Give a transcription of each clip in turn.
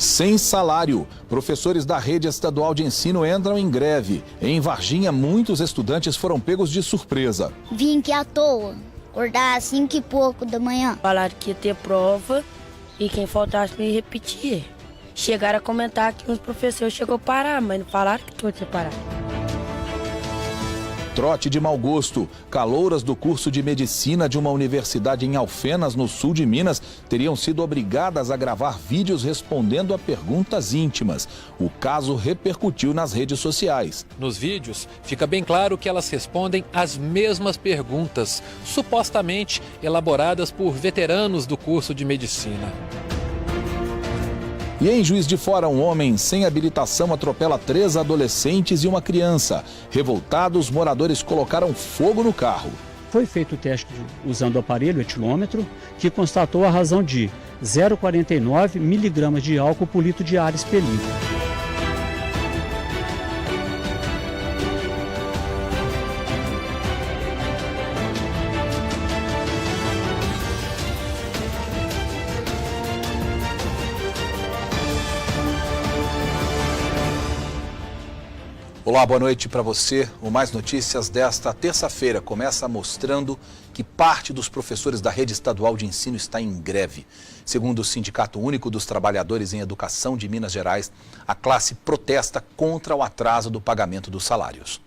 Sem salário, professores da rede estadual de ensino entram em greve. Em Varginha, muitos estudantes foram pegos de surpresa. Vim aqui à toa, acordar às 5 e pouco da manhã. Falaram que ia ter prova e quem faltasse me repetir. Chegaram a comentar que uns professores chegou a parar, mas não falaram que todos iam parar. Trote de mau gosto. Calouras do curso de medicina de uma universidade em Alfenas, no sul de Minas, teriam sido obrigadas a gravar vídeos respondendo a perguntas íntimas. O caso repercutiu nas redes sociais. Nos vídeos, fica bem claro que elas respondem as mesmas perguntas, supostamente elaboradas por veteranos do curso de medicina. E em Juiz de Fora, um homem sem habilitação atropela 3 adolescentes e uma criança. Revoltados, moradores colocaram fogo no carro. Foi feito o teste usando o aparelho etilômetro, que constatou a razão de 0,49 miligramas de álcool por litro de ar expelido. Olá, boa noite para você. O Mais Notícias desta terça-feira começa mostrando que parte dos professores da rede estadual de ensino está em greve. Segundo o Sindicato Único dos Trabalhadores em Educação de Minas Gerais, a classe protesta contra o atraso do pagamento dos salários.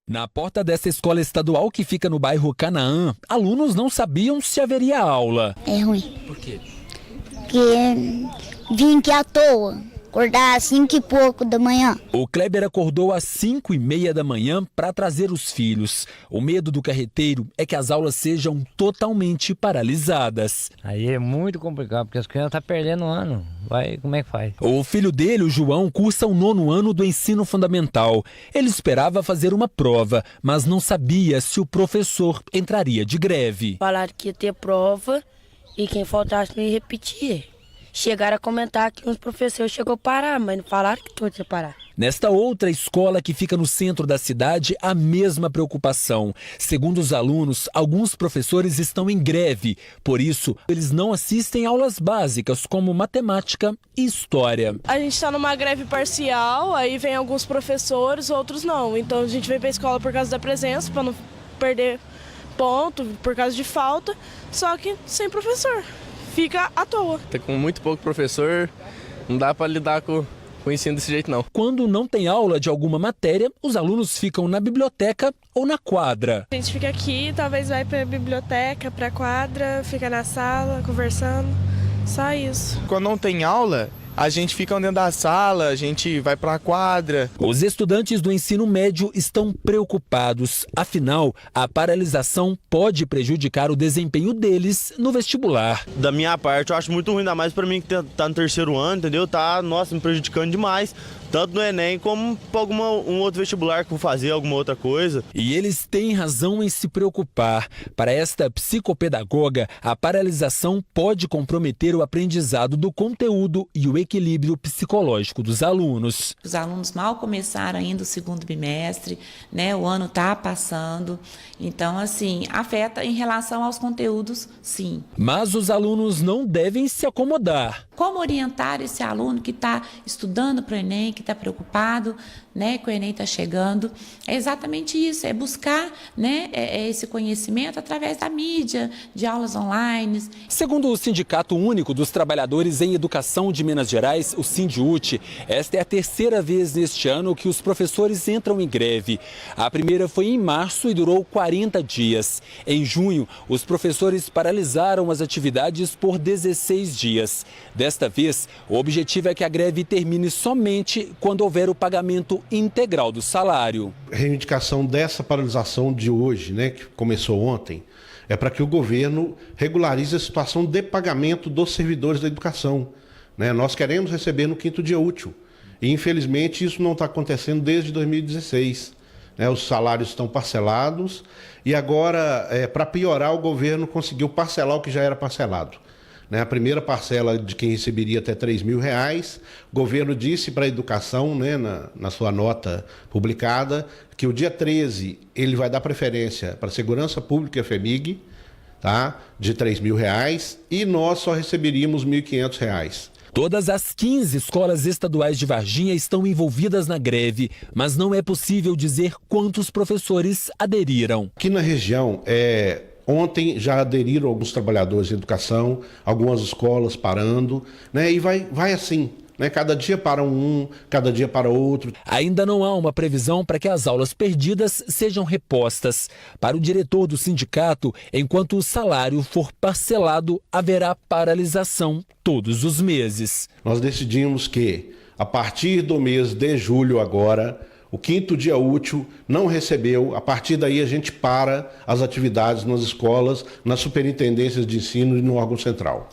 Na porta dessa escola estadual que fica no bairro Canaã, alunos não sabiam se haveria aula. É ruim. Por quê? Porque vim aqui à toa, acordar às 5 e pouco da manhã. O Kleber acordou às 5h30 da manhã para trazer os filhos. O medo do carreteiro é que as aulas sejam totalmente paralisadas. Aí é muito complicado, porque as crianças estão perdendo um ano. Como é que faz? O filho dele, o João, cursa o 9º ano do ensino fundamental. Ele esperava fazer uma prova, mas não sabia se o professor entraria de greve. Falaram que ia ter prova e quem faltasse me repetir. Chegaram a comentar que uns professores chegou a parar, mas não falaram que todos iam parar. Nesta outra escola que fica no centro da cidade, a mesma preocupação. Segundo os alunos, alguns professores estão em greve. Por isso, eles não assistem aulas básicas como matemática e história. A gente está numa greve parcial, aí vem alguns professores, outros não. Então a gente vem para a escola por causa da presença, para não perder ponto, por causa de falta, só que sem professor. Fica à toa. Tá com muito pouco professor, não dá para lidar com o ensino desse jeito não. Quando não tem aula de alguma matéria, os alunos ficam na biblioteca ou na quadra. A gente fica aqui, talvez vai para a biblioteca, para a quadra, fica na sala conversando, só isso. Quando não tem aula, a gente fica dentro da sala, a gente vai para a quadra. Os estudantes do ensino médio estão preocupados. Afinal, a paralisação pode prejudicar o desempenho deles no vestibular. Da minha parte, eu acho muito ruim, ainda mais para mim que tá no 3º ano, entendeu? Nossa, me prejudicando demais. Tanto no Enem como para um outro vestibular que vou fazer, alguma outra coisa. E eles têm razão em se preocupar. Para esta psicopedagoga, a paralisação pode comprometer o aprendizado do conteúdo e o equilíbrio psicológico dos alunos. Os alunos mal começaram ainda o 2º bimestre, né? O ano está passando. Então, assim, afeta em relação aos conteúdos, sim. Mas os alunos não devem se acomodar. Como orientar esse aluno que está estudando para o Enem, que está preocupado, né, que o Enem está chegando? É exatamente isso, é buscar, né, esse conhecimento através da mídia, de aulas online. Segundo o Sindicato Único dos Trabalhadores em Educação de Minas Gerais, o Sindiúte, esta é a 3ª vez neste ano que os professores entram em greve. A primeira foi em março e durou 40 dias. Em junho, os professores paralisaram as atividades por 16 dias. Desta vez, o objetivo é que a greve termine somente quando houver o pagamento integral do salário. A reivindicação dessa paralisação de hoje, né, que começou ontem, é para que o governo regularize a situação de pagamento dos servidores da educação. Né? Nós queremos receber no 5º dia útil e, infelizmente, isso não está acontecendo desde 2016. Né? Os salários estão parcelados e agora, para piorar, o governo conseguiu parcelar o que já era parcelado. A primeira parcela de quem receberia até R$3.000, o governo disse para a educação, né, na sua nota publicada, que o dia 13 ele vai dar preferência para a Segurança Pública e a FEMIG, tá, de R$3.000, e nós só receberíamos R$1.500. Todas as 15 escolas estaduais de Varginha estão envolvidas na greve, mas não é possível dizer quantos professores aderiram. Aqui na região, ontem já aderiram alguns trabalhadores de educação, algumas escolas parando, né? E vai assim. Cada dia para um, cada dia para outro. Ainda não há uma previsão para que as aulas perdidas sejam repostas. Para o diretor do sindicato, enquanto o salário for parcelado, haverá paralisação todos os meses. Nós decidimos que, a partir do mês de julho agora, o 5º dia útil não recebeu, a partir daí a gente para as atividades nas escolas, nas superintendências de ensino e no órgão central.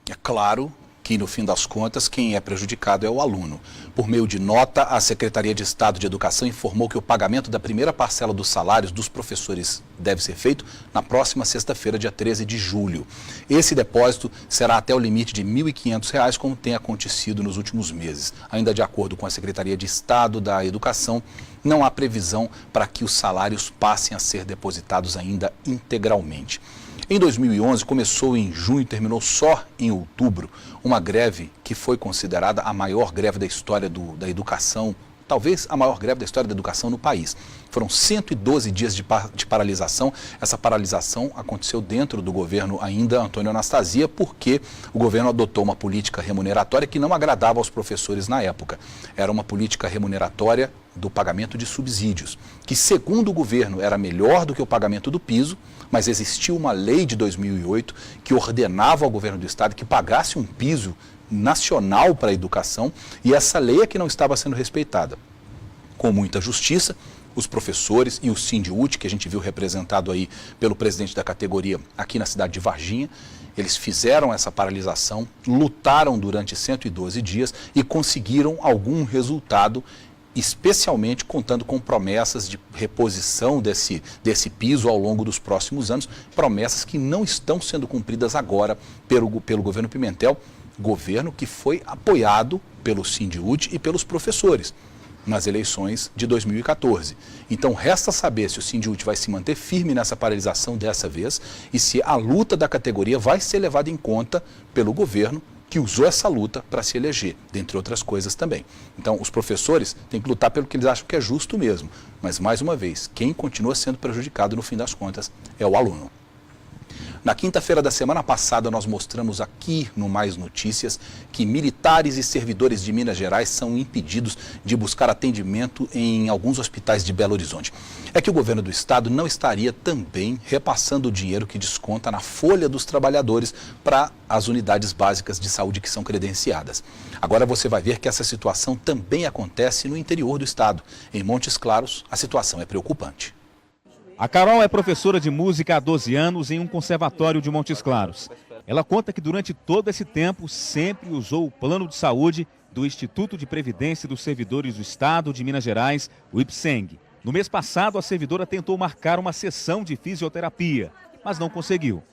É claro que, no fim das contas, quem é prejudicado é o aluno. Por meio de nota, a Secretaria de Estado de Educação informou que o pagamento da primeira parcela dos salários dos professores deve ser feito na próxima sexta-feira, dia 13 de julho. Esse depósito será até o limite de R$ 1.500, como tem acontecido nos últimos meses. Ainda de acordo com a Secretaria de Estado da Educação, não há previsão para que os salários passem a ser depositados ainda integralmente. Em 2011, começou em junho e terminou só em outubro, uma greve que foi considerada a maior greve da história da educação, talvez a maior greve da história da educação no país. Foram 112 dias de paralisação. Essa paralisação aconteceu dentro do governo ainda Antônio Anastasia, porque o governo adotou uma política remuneratória que não agradava aos professores na época. Era uma política remuneratória do pagamento de subsídios, que segundo o governo era melhor do que o pagamento do piso, mas existiu uma lei de 2008 que ordenava ao governo do estado que pagasse um piso nacional para a educação, e essa lei é que não estava sendo respeitada. Com muita justiça, os professores e o Sindiúti, que a gente viu representado aí pelo presidente da categoria aqui na cidade de Varginha, eles fizeram essa paralisação, lutaram durante 112 dias e conseguiram algum resultado, especialmente contando com promessas de reposição desse piso ao longo dos próximos anos, promessas que não estão sendo cumpridas agora pelo governo Pimentel, governo que foi apoiado pelo Sindiúti e pelos professores nas eleições de 2014. Então, resta saber se o Sindiúti vai se manter firme nessa paralisação dessa vez e se a luta da categoria vai ser levada em conta pelo governo que usou essa luta para se eleger, dentre outras coisas também. Então, os professores têm que lutar pelo que eles acham que é justo mesmo. Mas, mais uma vez, quem continua sendo prejudicado, no fim das contas, é o aluno. Na quinta-feira da semana passada, nós mostramos aqui no Mais Notícias que militares e servidores de Minas Gerais são impedidos de buscar atendimento em alguns hospitais de Belo Horizonte. É que o governo do estado não estaria também repassando o dinheiro que desconta na folha dos trabalhadores para as unidades básicas de saúde que são credenciadas. Agora você vai ver que essa situação também acontece no interior do estado. Em Montes Claros, a situação é preocupante. A Carol é professora de música há 12 anos em um conservatório de Montes Claros. Ela conta que durante todo esse tempo sempre usou o plano de saúde do Instituto de Previdência dos Servidores do Estado de Minas Gerais, o IPSENG. No mês passado, a servidora tentou marcar uma sessão de fisioterapia, mas não conseguiu.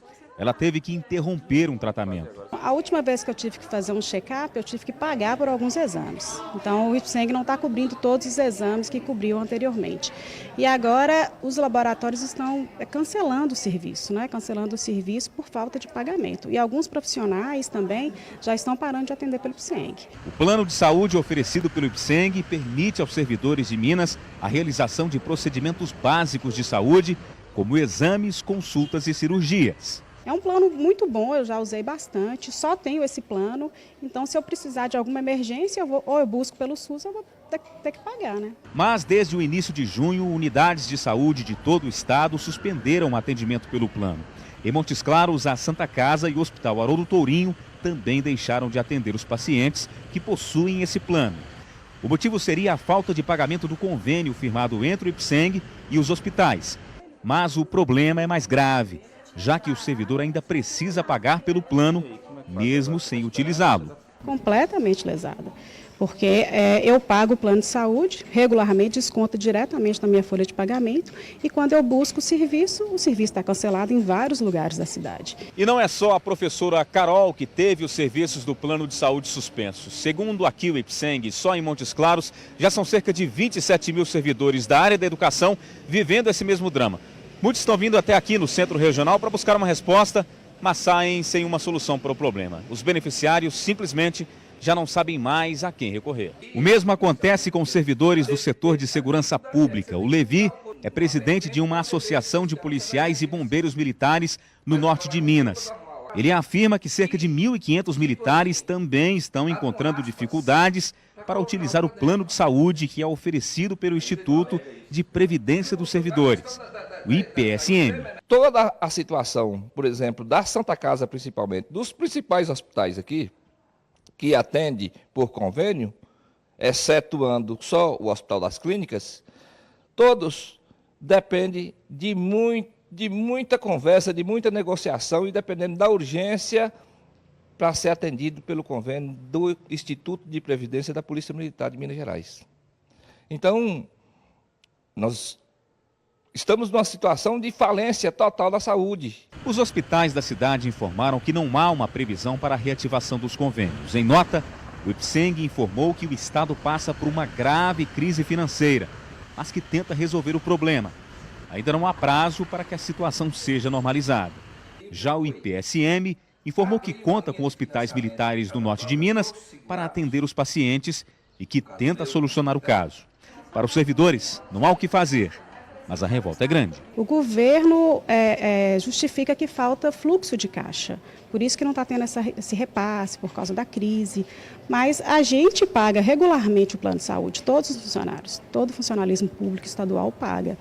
Ela teve que interromper um tratamento. A última vez que eu tive que fazer um check-up, eu tive que pagar por alguns exames. Então, o IPSENG não está cobrindo todos os exames que cobriam anteriormente. E agora, os laboratórios estão cancelando o serviço, Cancelando o serviço por falta de pagamento. E alguns profissionais também já estão parando de atender pelo IPSENG. O plano de saúde oferecido pelo IPSENG permite aos servidores de Minas a realização de procedimentos básicos de saúde, como exames, consultas e cirurgias. É um plano muito bom, eu já usei bastante, só tenho esse plano, então se eu precisar de alguma emergência, eu busco pelo SUS, eu vou ter que pagar, Mas desde o início de junho, unidades de saúde de todo o estado suspenderam o atendimento pelo plano. Em Montes Claros, a Santa Casa e o Hospital Haroldo Tourinho também deixaram de atender os pacientes que possuem esse plano. O motivo seria a falta de pagamento do convênio firmado entre o IPSENG e os hospitais. Mas o problema é mais grave, já que o servidor ainda precisa pagar pelo plano, mesmo sem utilizá-lo. Completamente lesada, porque eu pago o plano de saúde, regularmente desconta diretamente na minha folha de pagamento, e quando eu busco o serviço está cancelado em vários lugares da cidade. E não é só a professora Carol que teve os serviços do plano de saúde suspensos. Segundo aqui o IPSENG, só em Montes Claros, já são cerca de 27 mil servidores da área da educação vivendo esse mesmo drama. Muitos estão vindo até aqui no Centro Regional para buscar uma resposta, mas saem sem uma solução para o problema. Os beneficiários simplesmente já não sabem mais a quem recorrer. O mesmo acontece com os servidores do setor de segurança pública. O Levi é presidente de uma associação de policiais e bombeiros militares no norte de Minas. Ele afirma que cerca de 1.500 militares também estão encontrando dificuldades para utilizar o plano de saúde que é oferecido pelo Instituto de Previdência dos Servidores, o IPSM. Toda a situação, por exemplo, da Santa Casa principalmente, dos principais hospitais aqui, que atende por convênio, excetuando só o Hospital das Clínicas, todos dependem de muita conversa, de muita negociação e dependendo da urgência para ser atendido pelo convênio do Instituto de Previdência da Polícia Militar de Minas Gerais. Então, nós estamos numa situação de falência total da saúde. Os hospitais da cidade informaram que não há uma previsão para a reativação dos convênios. Em nota, o IPSENG informou que o Estado passa por uma grave crise financeira, mas que tenta resolver o problema. Ainda não há prazo para que a situação seja normalizada. Já o IPSM informou que conta com hospitais militares do norte de Minas para atender os pacientes e que tenta solucionar o caso. Para os servidores, não há o que fazer, mas a revolta é grande. O governo justifica que falta fluxo de caixa, por isso que não está tendo esse repasse por causa da crise. Mas a gente paga regularmente o plano de saúde, todos os funcionários, todo o funcionalismo público estadual paga.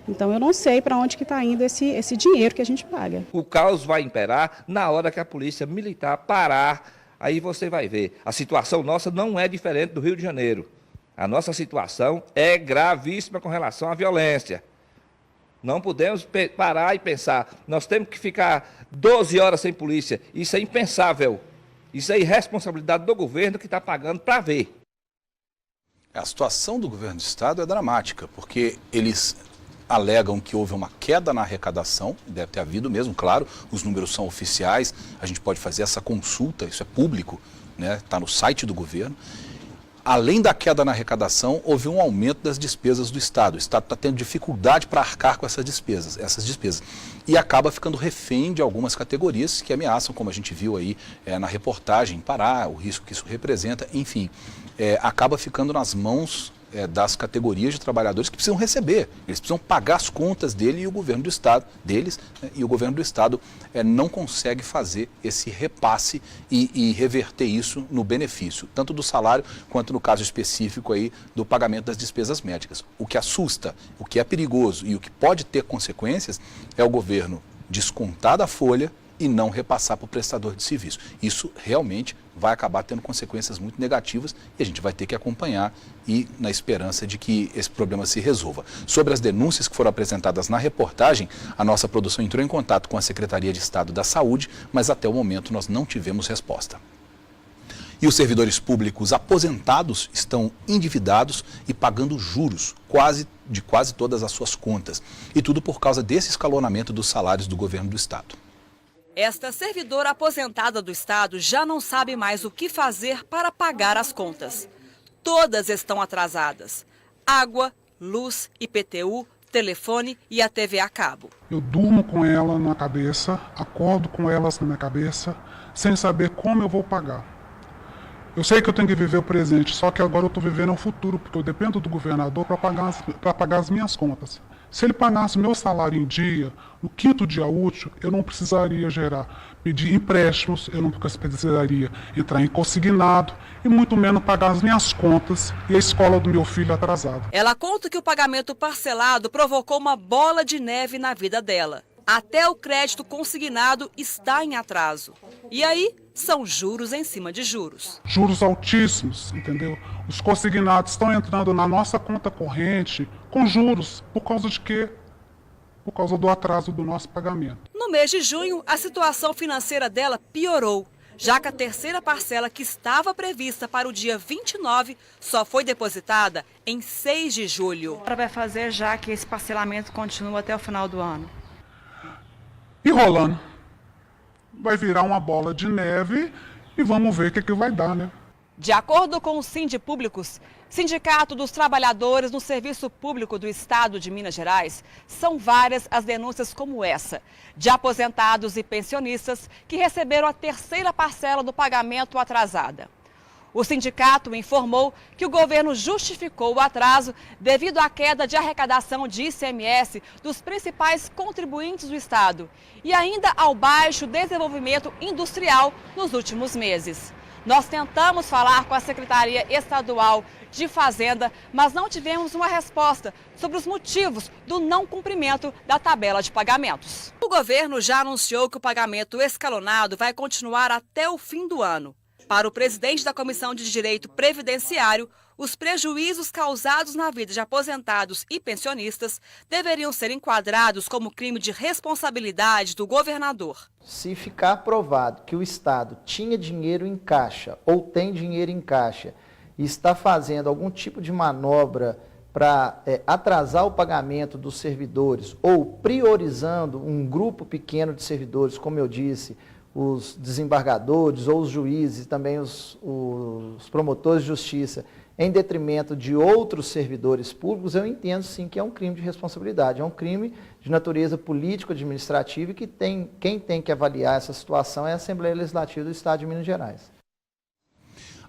Então eu não sei para onde que está indo esse dinheiro que a gente paga. O caos vai imperar na hora que a polícia militar parar, aí você vai ver. A situação nossa não é diferente do Rio de Janeiro. A nossa situação é gravíssima com relação à violência. Não podemos parar e pensar, nós temos que ficar 12 horas sem polícia. Isso é impensável. Isso é irresponsabilidade do governo que está pagando para ver. A situação do governo do estado é dramática, porque eles alegam que houve uma queda na arrecadação, deve ter havido mesmo, claro, os números são oficiais, a gente pode fazer essa consulta, isso é público, né? Está no site do governo. Além da queda na arrecadação, houve um aumento das despesas do Estado. O Estado está tendo dificuldade para arcar com essas despesas. E acaba ficando refém de algumas categorias que ameaçam, como a gente viu aí na reportagem, Pará, o risco que isso representa, enfim. Acaba ficando nas mãos das categorias de trabalhadores que precisam receber. Eles precisam pagar as contas dele e o governo do Estado, deles, né, e o governo do Estado não consegue fazer esse repasse e reverter isso no benefício, tanto do salário quanto no caso específico aí do pagamento das despesas médicas. O que assusta, o que é perigoso e o que pode ter consequências é o governo descontar da folha e não repassar para o prestador de serviço. Isso realmente vai acabar tendo consequências muito negativas e a gente vai ter que acompanhar e na esperança de que esse problema se resolva. Sobre as denúncias que foram apresentadas na reportagem, a nossa produção entrou em contato com a Secretaria de Estado da Saúde, mas até o momento nós não tivemos resposta. E os servidores públicos aposentados estão endividados e pagando juros de quase todas as suas contas. E tudo por causa desse escalonamento dos salários do governo do Estado. Esta servidora aposentada do Estado já não sabe mais o que fazer para pagar as contas. Todas estão atrasadas. Água, luz, IPTU, telefone e a TV a cabo. Eu durmo com ela na cabeça, acordo com elas na minha cabeça, sem saber como eu vou pagar. Eu sei que eu tenho que viver o presente, só que agora eu estou vivendo o futuro, porque eu dependo do governador para pagar as minhas contas. Se ele pagasse meu salário em dia, no 5º dia útil, eu não precisaria pedir empréstimos, eu não precisaria entrar em consignado e muito menos pagar as minhas contas e a escola do meu filho atrasada. Ela conta que o pagamento parcelado provocou uma bola de neve na vida dela. Até o crédito consignado está em atraso. E aí, são juros em cima de juros. Juros altíssimos, entendeu? Os consignados estão entrando na nossa conta corrente com juros. Por causa de quê? Por causa do atraso do nosso pagamento. No mês de junho, a situação financeira dela piorou, já que a terceira parcela que estava prevista para o dia 29 só foi depositada em 6 de julho. Ela vai fazer já que esse parcelamento continua até o final do ano? E rolando. Vai virar uma bola de neve e vamos ver o que vai dar, né? De acordo com o Sindipúblicos, Sindicato dos Trabalhadores no Serviço Público do Estado de Minas Gerais, são várias as denúncias como essa, de aposentados e pensionistas que receberam a terceira parcela do pagamento atrasada. O sindicato informou que o governo justificou o atraso devido à queda de arrecadação de ICMS dos principais contribuintes do Estado e ainda ao baixo desenvolvimento industrial nos últimos meses. Nós tentamos falar com a Secretaria Estadual de Fazenda, mas não tivemos uma resposta sobre os motivos do não cumprimento da tabela de pagamentos. O governo já anunciou que o pagamento escalonado vai continuar até o fim do ano. Para o presidente da Comissão de Direito Previdenciário, os prejuízos causados na vida de aposentados e pensionistas deveriam ser enquadrados como crime de responsabilidade do governador. Se ficar provado que o Estado tinha dinheiro em caixa ou tem dinheiro em caixa e está fazendo algum tipo de manobra para atrasar o pagamento dos servidores ou priorizando um grupo pequeno de servidores, como eu disse, os desembargadores ou os juízes, também os promotores de justiça, em detrimento de outros servidores públicos, eu entendo sim que é um crime de responsabilidade, é um crime de natureza político-administrativa e que quem tem que avaliar essa situação é a Assembleia Legislativa do Estado de Minas Gerais.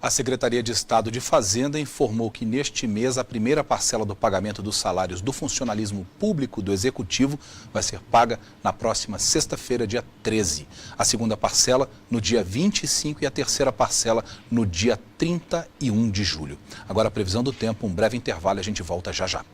A Secretaria de Estado de Fazenda informou que neste mês a primeira parcela do pagamento dos salários do funcionalismo público do Executivo vai ser paga na próxima sexta-feira, dia 13. A segunda parcela no dia 25 e a terceira parcela no dia 31 de julho. Agora a previsão do tempo, um breve intervalo e a gente volta já já.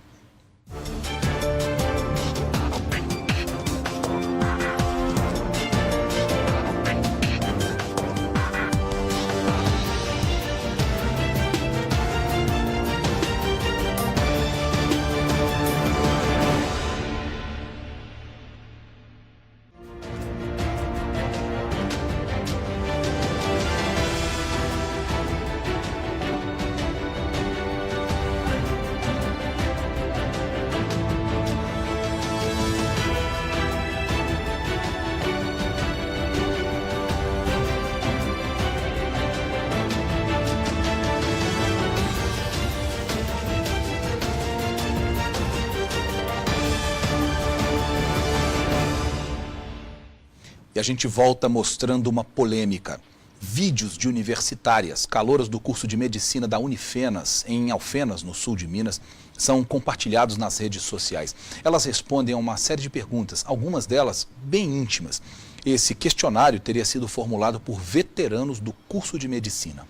E a gente volta mostrando uma polêmica. Vídeos de universitárias, calouras do curso de medicina da Unifenas, em Alfenas, no sul de Minas, são compartilhados nas redes sociais. Elas respondem a uma série de perguntas, algumas delas bem íntimas. Esse questionário teria sido formulado por veteranos do curso de medicina.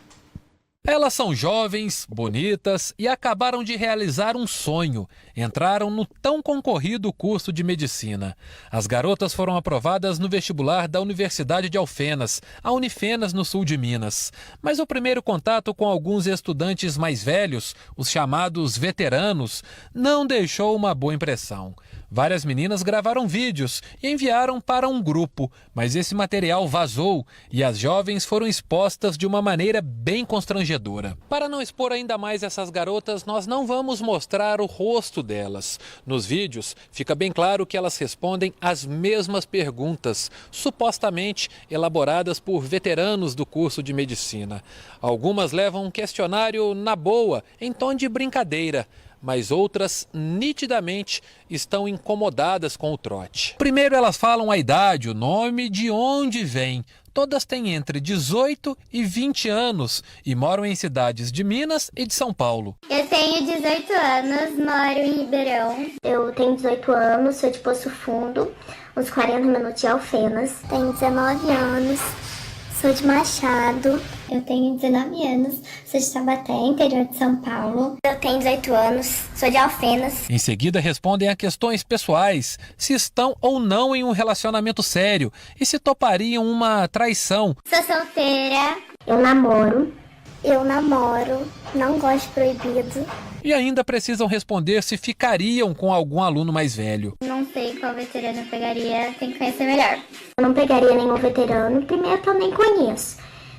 Elas são jovens, bonitas e acabaram de realizar um sonho. Entraram no tão concorrido curso de medicina. As garotas foram aprovadas no vestibular da Universidade de Alfenas, a Unifenas, no sul de Minas. Mas o primeiro contato com alguns estudantes mais velhos, os chamados veteranos, não deixou uma boa impressão. Várias meninas gravaram vídeos e enviaram para um grupo, mas esse material vazou e as jovens foram expostas de uma maneira bem constrangedora. Para não expor ainda mais essas garotas, nós não vamos mostrar o rosto delas. Nos vídeos, fica bem claro que elas respondem as mesmas perguntas, supostamente elaboradas por veteranos do curso de medicina. Algumas levam um questionário na boa, em tom de brincadeira, mas outras nitidamente estão incomodadas com o trote. Primeiro elas falam a idade, o nome, de onde vêm. Todas têm entre 18 e 20 anos e moram em cidades de Minas e de São Paulo. Eu tenho 18 anos, moro em Ribeirão. Eu tenho 18 anos, sou de Poço Fundo, uns 40 minutos de Alfenas. Tenho 19 anos, sou de Machado. Eu tenho 19 anos, sou de Taubaté, interior de São Paulo. Eu tenho 18 anos, sou de Alfenas. Em seguida respondem a questões pessoais, se estão ou não em um relacionamento sério e se topariam uma traição. Sou solteira, eu namoro, não gosto de proibido. E ainda precisam responder se ficariam com algum aluno mais velho. Não sei qual veterano eu pegaria, tem que conhecer melhor. Eu não pegaria nenhum veterano, primeiro que eu nem conheço.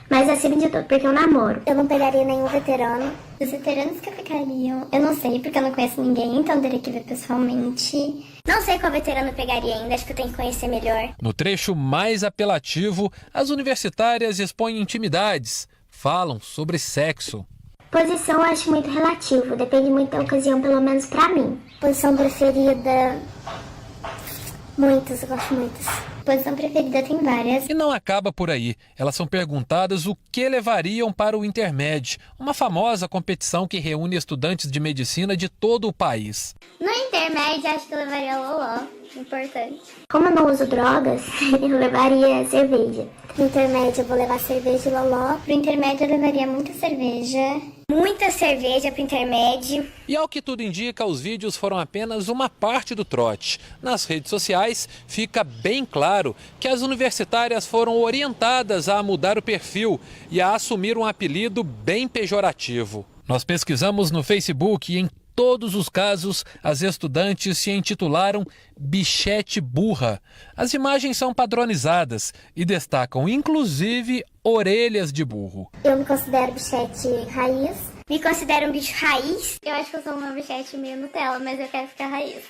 Mas acima de tudo, porque eu namoro. Eu não pegaria nenhum veterano. Os veteranos que ficariam, eu não sei, porque eu não conheço ninguém, então teria que ver pessoalmente. Não sei qual veterano eu pegaria ainda, acho que eu tenho que conhecer melhor. No trecho mais apelativo, as universitárias expõem intimidades, falam sobre sexo. Posição eu acho muito relativo, depende muito da ocasião, pelo menos pra mim. Posição preferida, muitas, eu gosto muitas. Posição preferida tem várias. E não acaba por aí. Elas são perguntadas o que levariam para o Intermed, uma famosa competição que reúne estudantes de medicina de todo o país. No Intermed, acho que eu levaria loló, importante. Como eu não uso drogas, eu levaria cerveja. No Intermed eu vou levar cerveja e loló. Pro Intermed eu levaria muita cerveja. Muita cerveja pro Intermed. E ao que tudo indica, os vídeos foram apenas uma parte do trote. Nas redes sociais fica bem claro que as universitárias foram orientadas a mudar o perfil e a assumir um apelido bem pejorativo. Nós pesquisamos no Facebook e em todos os casos, as estudantes se intitularam bichete burra. As imagens são padronizadas e destacam, inclusive, orelhas de burro. Eu me considero bichete raiz. Me considero um bicho raiz. Eu acho que eu sou uma bichete meio Nutella, mas eu quero ficar raiz.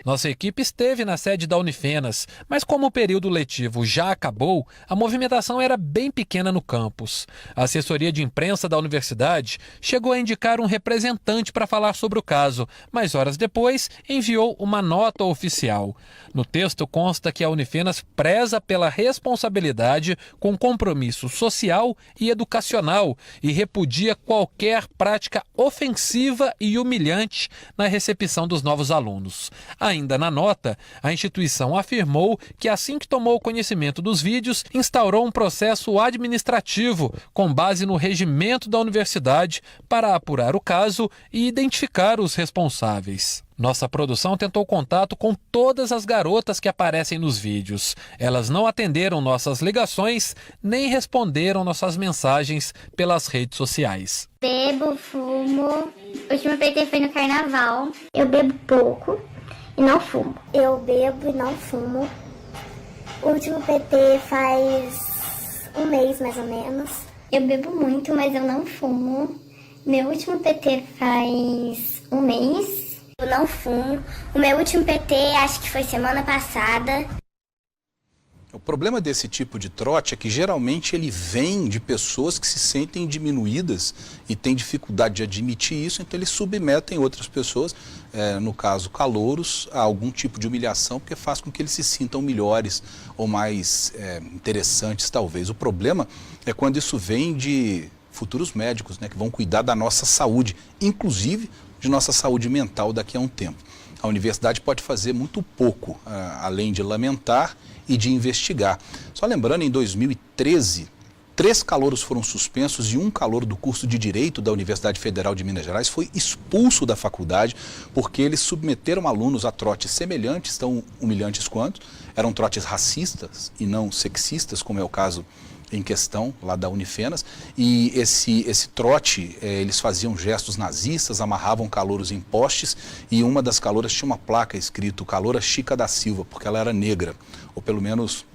Nossa equipe esteve na sede da Unifenas, mas como o período letivo já acabou, a movimentação era bem pequena no campus. A assessoria de imprensa da universidade chegou a indicar um representante para falar sobre o caso, mas horas depois enviou uma nota oficial. No texto consta que a Unifenas preza pela responsabilidade com compromisso social e educacional e repudia qualquer prática ofensiva e humilhante na recepção dos novos alunos. Ainda na nota, a instituição afirmou que assim que tomou conhecimento dos vídeos, instaurou um processo administrativo com base no regimento da universidade para apurar o caso e identificar os responsáveis. Nossa produção tentou contato com todas as garotas que aparecem nos vídeos. Elas não atenderam nossas ligações, nem responderam nossas mensagens pelas redes sociais. Bebo, fumo. O último PT foi no carnaval. Eu bebo pouco e não fumo. Eu bebo e não fumo. O último PT faz um mês, mais ou menos. Eu bebo muito, mas eu não fumo. Meu último PT faz um mês. Eu não fumo. O meu último PT acho que foi semana passada. O problema desse tipo de trote é que geralmente ele vem de pessoas que se sentem diminuídas e têm dificuldade de admitir isso, então eles submetem outras pessoas, no caso calouros, a algum tipo de humilhação, porque faz com que eles se sintam melhores ou mais interessantes talvez. O problema é quando isso vem de futuros médicos, né, que vão cuidar da nossa saúde, inclusive de nossa saúde mental daqui a um tempo. A universidade pode fazer muito pouco, além de lamentar e de investigar. Só lembrando, em 2013, 3 calouros foram suspensos e um calouro do curso de Direito da Universidade Federal de Minas Gerais foi expulso da faculdade porque eles submeteram alunos a trotes semelhantes, tão humilhantes quanto, eram trotes racistas e não sexistas, como é o caso em questão, lá da Unifenas, e esse trote, eles faziam gestos nazistas, amarravam calouros em postes, e uma das calouras tinha uma placa escrito Caloura Chica da Silva, porque ela era negra, ou pelo menos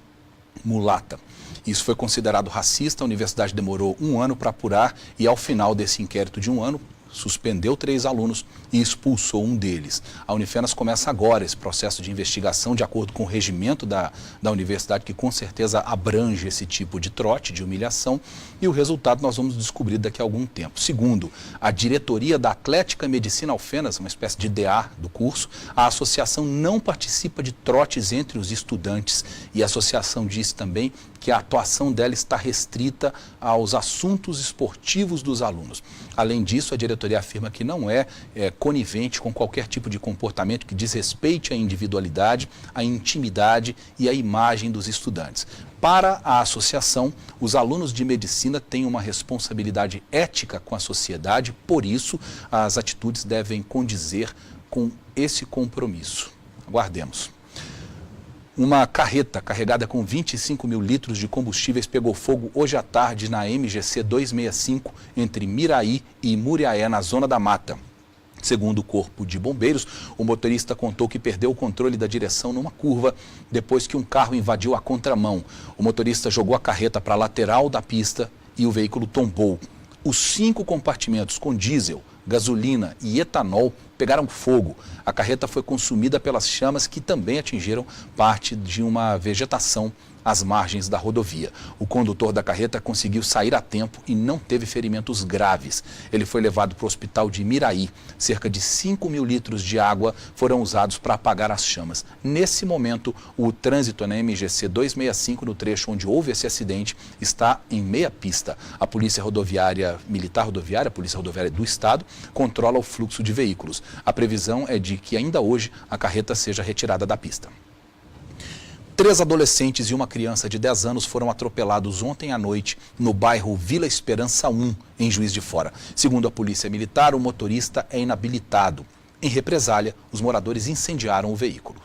mulata. Isso foi considerado racista, a universidade demorou 1 ano para apurar, e ao final desse inquérito de 1 ano, suspendeu 3 alunos e expulsou um deles. A Unifenas começa agora esse processo de investigação de acordo com o regimento da universidade, que com certeza abrange esse tipo de trote, de humilhação, e o resultado nós vamos descobrir daqui a algum tempo. Segundo a diretoria da Atlética Medicina Alfenas, uma espécie de DA do curso, a associação não participa de trotes entre os estudantes e a associação diz também que a atuação dela está restrita aos assuntos esportivos dos alunos. Além disso, a diretoria afirma que não é conivente com qualquer tipo de comportamento que desrespeite a individualidade, a intimidade e a imagem dos estudantes. Para a associação, os alunos de medicina têm uma responsabilidade ética com a sociedade, por isso as atitudes devem condizer com esse compromisso. Aguardemos. Uma carreta carregada com 25 mil litros de combustíveis pegou fogo hoje à tarde na MGC 265, entre Miraí e Muriaé, na Zona da Mata. Segundo o Corpo de Bombeiros, o motorista contou que perdeu o controle da direção numa curva depois que um carro invadiu a contramão. O motorista jogou a carreta para a lateral da pista e o veículo tombou. Os 5 compartimentos com diesel, gasolina e etanol pegaram fogo. A carreta foi consumida pelas chamas que também atingiram parte de uma vegetação às margens da rodovia. O condutor da carreta conseguiu sair a tempo e não teve ferimentos graves. Ele foi levado para o hospital de Miraí. Cerca de 5.000 litros de água foram usados para apagar as chamas. Nesse momento, o trânsito na MGC 265, no trecho onde houve esse acidente, está em meia pista. A Polícia Rodoviária Militar Rodoviária, a Polícia Rodoviária do Estado, controla o fluxo de veículos. A previsão é de que ainda hoje a carreta seja retirada da pista. 3 adolescentes e uma criança de 10 anos foram atropelados ontem à noite no bairro Vila Esperança 1, em Juiz de Fora. Segundo a Polícia Militar, o motorista é inabilitado. Em represália, os moradores incendiaram o veículo.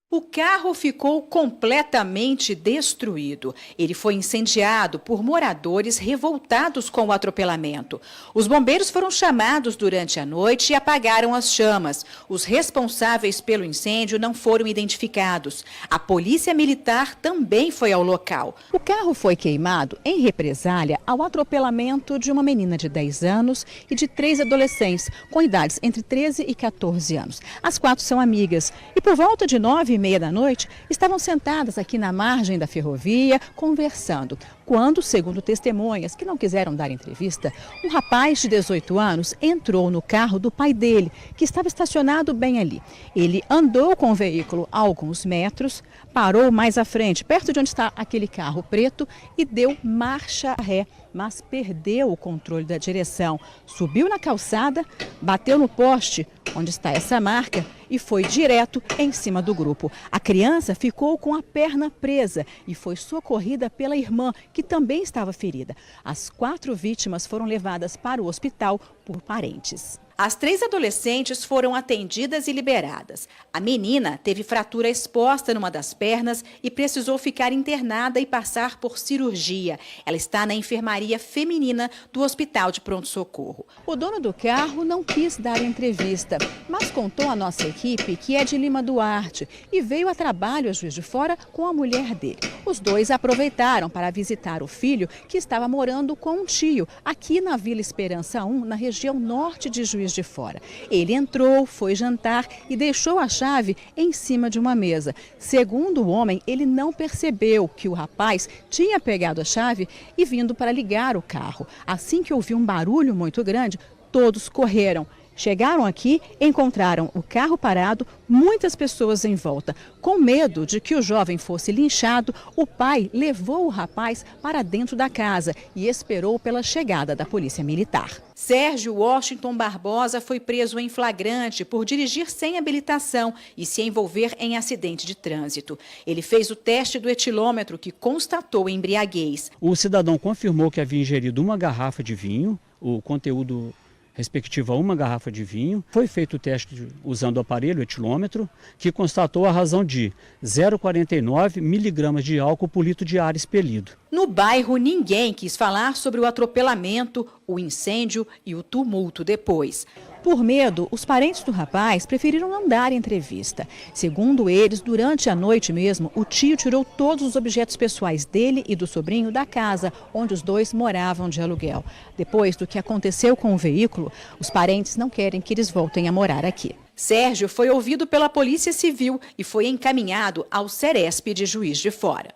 O carro ficou completamente destruído. Ele foi incendiado por moradores revoltados com o atropelamento. Os bombeiros foram chamados durante a noite e apagaram as chamas. Os responsáveis pelo incêndio não foram identificados. A Polícia Militar também foi ao local. O carro foi queimado em represália ao atropelamento de uma menina de 10 anos e de 3 adolescentes com idades entre 13 e 14 anos. As 4 são amigas e por volta de 9h30 da noite, estavam sentadas aqui na margem da ferrovia, conversando, quando, segundo testemunhas que não quiseram dar entrevista, um rapaz de 18 anos entrou no carro do pai dele, que estava estacionado bem ali. Ele andou com o veículo a alguns metros, parou mais à frente, perto de onde está aquele carro preto, e deu marcha ré, mas perdeu o controle da direção. Subiu na calçada, bateu no poste, onde está essa marca, e foi direto em cima do grupo. A criança ficou com a perna presa e foi socorrida pela irmã, que também estava ferida. As 4 vítimas foram levadas para o hospital por parentes. As 3 adolescentes foram atendidas e liberadas. A menina teve fratura exposta numa das pernas e precisou ficar internada e passar por cirurgia. Ela está na enfermaria feminina do Hospital de Pronto-Socorro. O dono do carro não quis dar entrevista, mas contou à nossa equipe que é de Lima Duarte e veio a trabalho a Juiz de Fora com a mulher dele. Os dois aproveitaram para visitar o filho, que estava morando com um tio aqui na Vila Esperança 1, na região norte de Juiz de Fora. Ele entrou, foi jantar e deixou a chave em cima de uma mesa. Segundo o homem, ele não percebeu que o rapaz tinha pegado a chave e vindo para ligar o carro. Assim que ouviu um barulho muito grande, todos correram. Chegaram aqui, encontraram o carro parado, muitas pessoas em volta. Com medo de que o jovem fosse linchado, o pai levou o rapaz para dentro da casa e esperou pela chegada da Polícia Militar. Sérgio Washington Barbosa foi preso em flagrante por dirigir sem habilitação e se envolver em acidente de trânsito. Ele fez o teste do etilômetro, que constatou embriaguez. O cidadão confirmou que havia ingerido uma garrafa de vinho, o conteúdo respectivo a uma garrafa de vinho. Foi feito o teste usando o aparelho etilômetro, que constatou a razão de 0,49 miligramas de álcool por litro de ar expelido. No bairro, ninguém quis falar sobre o atropelamento, o incêndio e o tumulto depois. Por medo, os parentes do rapaz preferiram não dar entrevista. Segundo eles, durante a noite mesmo, o tio tirou todos os objetos pessoais dele e do sobrinho da casa, onde os dois moravam de aluguel. Depois do que aconteceu com o veículo, os parentes não querem que eles voltem a morar aqui. Sérgio foi ouvido pela Polícia Civil e foi encaminhado ao Ceresp de Juiz de Fora.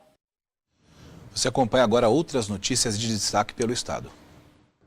Você acompanha agora outras notícias de destaque pelo estado.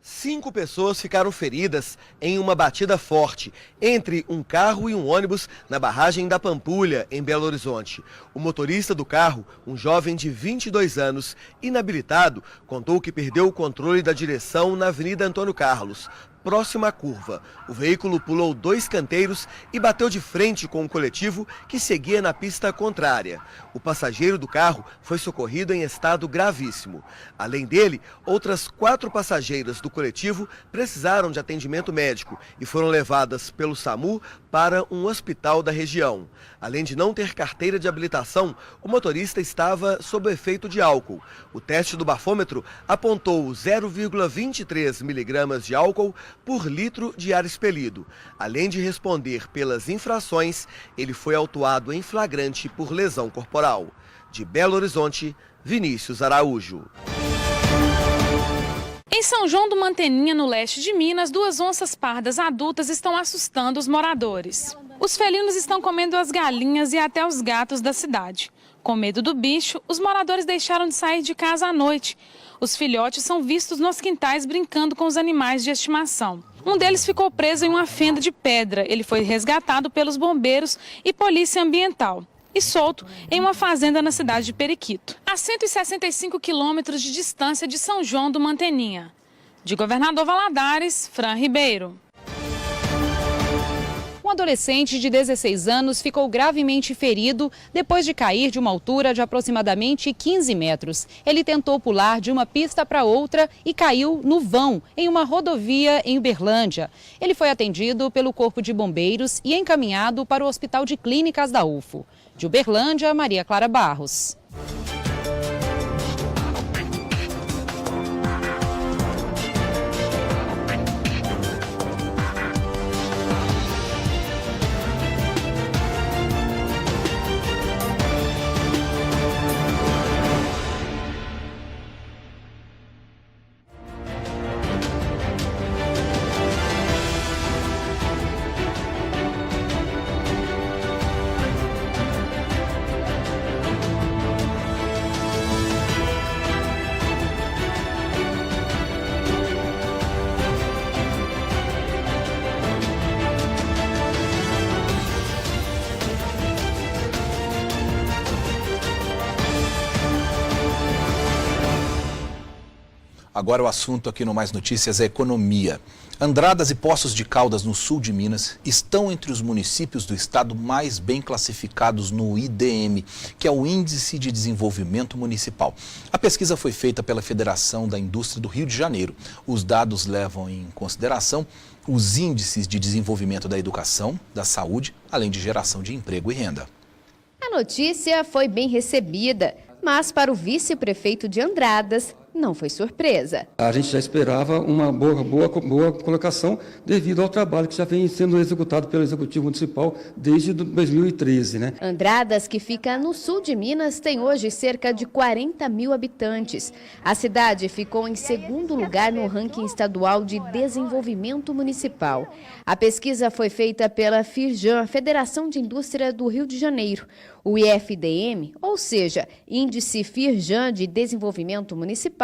5 pessoas ficaram feridas em uma batida forte entre um carro e um ônibus na barragem da Pampulha, em Belo Horizonte. O motorista do carro, um jovem de 22 anos, inabilitado, contou que perdeu o controle da direção na Avenida Antônio Carlos, próxima à curva. O veículo pulou 2 canteiros e bateu de frente com um coletivo que seguia na pista contrária. O passageiro do carro foi socorrido em estado gravíssimo. Além dele, outras 4 passageiras do coletivo precisaram de atendimento médico e foram levadas pelo SAMU para um hospital da região. Além de não ter carteira de habilitação, o motorista estava sob o efeito de álcool. O teste do bafômetro apontou 0,23 miligramas de álcool por litro de ar expelido. Além de responder pelas infrações, ele foi autuado em flagrante por lesão corporal. De Belo Horizonte, Vinícius Araújo. Em São João do Manteninha, no leste de Minas, 2 onças pardas adultas estão assustando os moradores. Os felinos estão comendo as galinhas e até os gatos da cidade. Com medo do bicho, os moradores deixaram de sair de casa à noite. Os filhotes são vistos nos quintais brincando com os animais de estimação. Um deles ficou preso em uma fenda de pedra. Ele foi resgatado pelos bombeiros e polícia ambiental e solto em uma fazenda na cidade de Periquito, a 165 quilômetros de distância de São João do Manteninha. De Governador Valadares, Fran Ribeiro. Um adolescente de 16 anos ficou gravemente ferido depois de cair de uma altura de aproximadamente 15 metros. Ele tentou pular de uma pista para outra e caiu no vão, em uma rodovia em Uberlândia. Ele foi atendido pelo Corpo de Bombeiros e encaminhado para o Hospital de Clínicas da UFO. De Uberlândia, Maria Clara Barros. Agora o assunto aqui no Mais Notícias é economia. Andradas e Poços de Caldas, no sul de Minas, estão entre os municípios do estado mais bem classificados no IDM, que é o Índice de Desenvolvimento Municipal. A pesquisa foi feita pela Federação da Indústria do Rio de Janeiro. Os dados levam em consideração os índices de desenvolvimento da educação, da saúde, além de geração de emprego e renda. A notícia foi bem recebida, mas para o vice-prefeito de Andradas, não foi surpresa. A gente já esperava uma boa colocação devido ao trabalho que já vem sendo executado pelo Executivo Municipal desde 2013, né? Andradas, que fica no sul de Minas, tem hoje cerca de 40 mil habitantes. A cidade ficou em segundo lugar no ranking estadual de desenvolvimento municipal. A pesquisa foi feita pela FIRJAN, Federação de Indústria do Rio de Janeiro. O IFDM, ou seja, Índice FIRJAN de Desenvolvimento Municipal,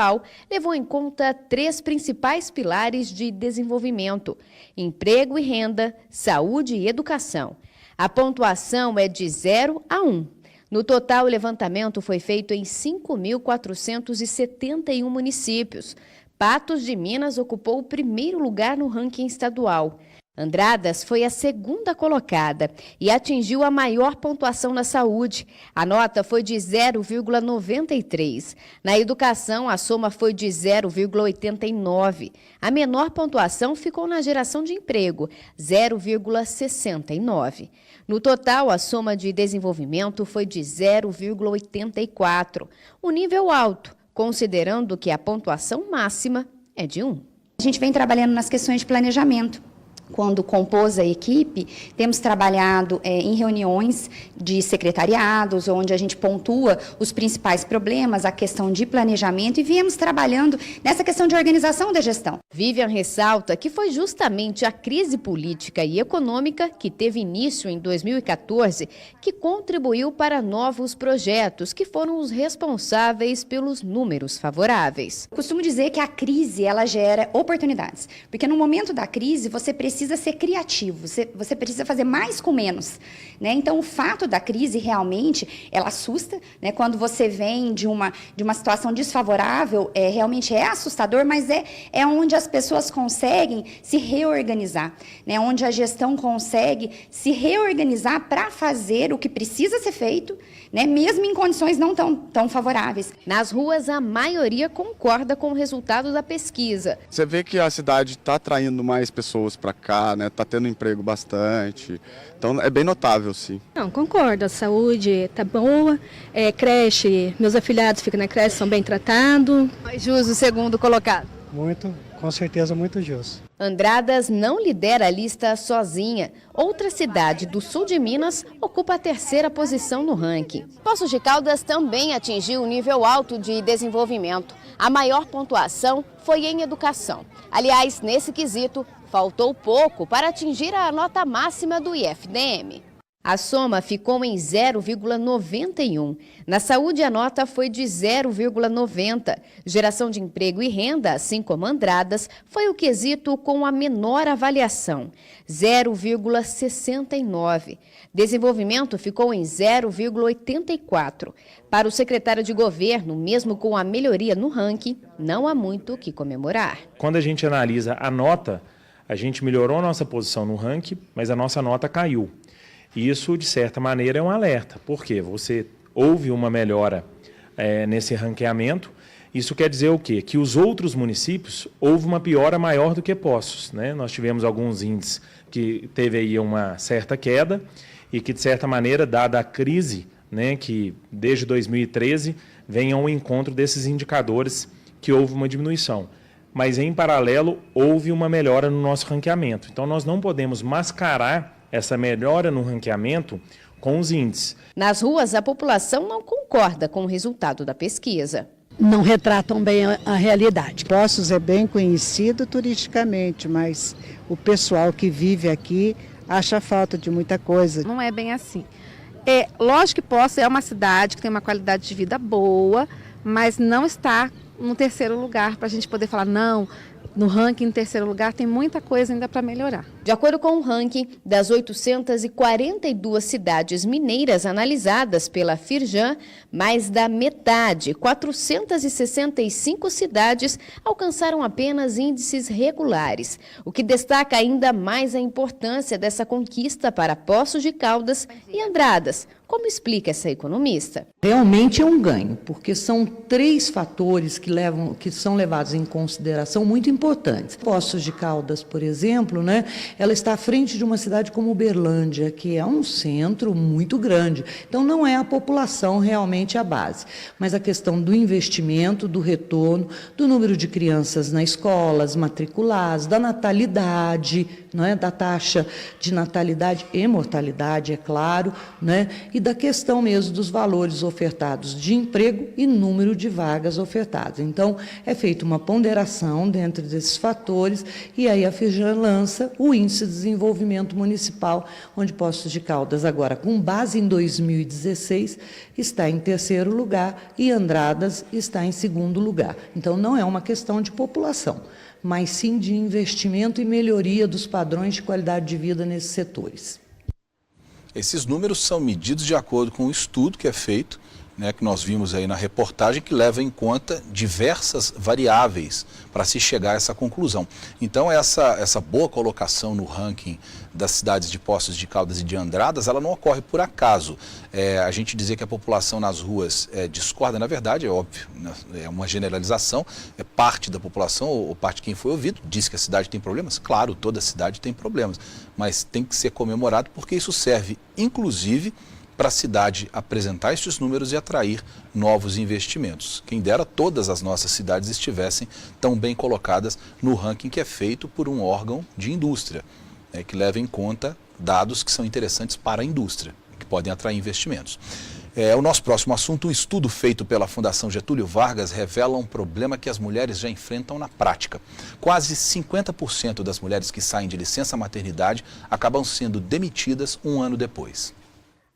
levou em conta 3 principais pilares de desenvolvimento: emprego e renda, saúde e educação. A pontuação é de 0 a 1. No total, o levantamento foi feito em 5.471 municípios. Patos de Minas ocupou o primeiro lugar no ranking estadual. Andradas foi a segunda colocada e atingiu a maior pontuação na saúde. A nota foi de 0,93. Na educação, a soma foi de 0,89. A menor pontuação ficou na geração de emprego, 0,69. No total, a soma de desenvolvimento foi de 0,84. Um nível alto, considerando que a pontuação máxima é de 1. A gente vem trabalhando nas questões de planejamento. Quando compôs a equipe, temos trabalhado em reuniões de secretariados, onde a gente pontua os principais problemas, a questão de planejamento, e viemos trabalhando nessa questão de organização da gestão. Vivian ressalta que foi justamente a crise política e econômica que teve início em 2014 que contribuiu para novos projetos, que foram os responsáveis pelos números favoráveis. Costumo dizer que a crise, ela gera oportunidades, porque no momento da crise você precisa ser criativo, você precisa fazer mais com menos, né? Então, o fato da crise realmente, ela assusta, né? Quando você vem de uma situação desfavorável, realmente é assustador, mas é onde as pessoas conseguem se reorganizar, né? Onde a gestão consegue se reorganizar para fazer o que precisa ser feito, né? Mesmo em condições não tão favoráveis. Nas ruas, a maioria concorda com o resultado da pesquisa. Você vê que a cidade está atraindo mais pessoas para cá, né? Tá tendo emprego bastante, então é bem notável, sim. Não, concordo, a saúde tá boa, creche, meus afilhados ficam na creche, são bem tratados. Mais justo o segundo colocado. Muito, com certeza muito justo. Andradas não lidera a lista sozinha. Outra cidade do sul de Minas ocupa a 3ª posição no ranking. Poços de Caldas também atingiu um nível alto de desenvolvimento. A maior pontuação foi em educação. Aliás, nesse quesito, faltou pouco para atingir a nota máxima do IFDM. A soma ficou em 0,91. Na saúde, a nota foi de 0,90. Geração de emprego e renda, assim como Andradas, foi o quesito com a menor avaliação, 0,69. Desenvolvimento ficou em 0,84. Para o secretário de governo, mesmo com a melhoria no ranking, não há muito o que comemorar. Quando a gente analisa a nota, a gente melhorou a nossa posição no ranking, mas a nossa nota caiu. Isso, de certa maneira, é um alerta, porque houve uma melhora nesse ranqueamento. Isso quer dizer o quê? Que os outros municípios houve uma piora maior do que Poços, né? Nós tivemos alguns índices que teve aí uma certa queda e que, de certa maneira, dada a crise, né, que desde 2013 vem ao encontro desses indicadores que houve uma diminuição. Mas, em paralelo, houve uma melhora no nosso ranqueamento. Então, nós não podemos mascarar essa melhora no ranqueamento com os índices. Nas ruas, a população não concorda com o resultado da pesquisa. Não retratam bem a realidade. Poços é bem conhecido turisticamente, mas o pessoal que vive aqui acha falta de muita coisa. Não é bem assim. Lógico que Poços é uma cidade que tem uma qualidade de vida boa, mas não está no terceiro lugar para a gente poder falar, não, no ranking em terceiro lugar tem muita coisa ainda para melhorar. De acordo com o ranking, das 842 cidades mineiras analisadas pela Firjan, mais da metade, 465 cidades, alcançaram apenas índices regulares, o que destaca ainda mais a importância dessa conquista para Poços de Caldas e Andradas. Como explica essa economista? Realmente é um ganho, porque são 3 fatores que são levados em consideração muito importantes. Poços de Caldas, por exemplo, né, ela está à frente de uma cidade como Uberlândia, que é um centro muito grande. Então, não é a população realmente a base, mas a questão do investimento, do retorno, do número de crianças nas escolas matriculadas, da natalidade, não é, da taxa de natalidade e mortalidade, é claro, né, e da questão mesmo dos valores ofertados de emprego e número de vagas ofertadas. Então, é feita uma ponderação dentro desses fatores e aí a Firjan lança o Índice de Desenvolvimento Municipal, onde Poços de Caldas, agora com base em 2016, está em terceiro lugar e Andradas está em segundo lugar. Então, não é uma questão de população, mas sim de investimento e melhoria dos padrões de qualidade de vida nesses setores. Esses números são medidos de acordo com o estudo que é feito, né, que nós vimos aí na reportagem, que leva em conta diversas variáveis para se chegar a essa conclusão. Então, essa boa colocação no ranking das cidades de Poços de Caldas e de Andradas, ela não ocorre por acaso. A gente dizer que a população nas ruas discorda, na verdade, é óbvio, né? É uma generalização, parte da população, ou parte de quem foi ouvido, diz que a cidade tem problemas. Claro, toda cidade tem problemas, mas tem que ser comemorado porque isso serve, inclusive, para a cidade apresentar esses números e atrair novos investimentos. Quem dera todas as nossas cidades estivessem tão bem colocadas no ranking que é feito por um órgão de indústria, que leva em conta dados que são interessantes para a indústria, que podem atrair investimentos. O nosso próximo assunto, um estudo feito pela Fundação Getúlio Vargas revela um problema que as mulheres já enfrentam na prática. Quase 50% das mulheres que saem de licença maternidade acabam sendo demitidas um ano depois.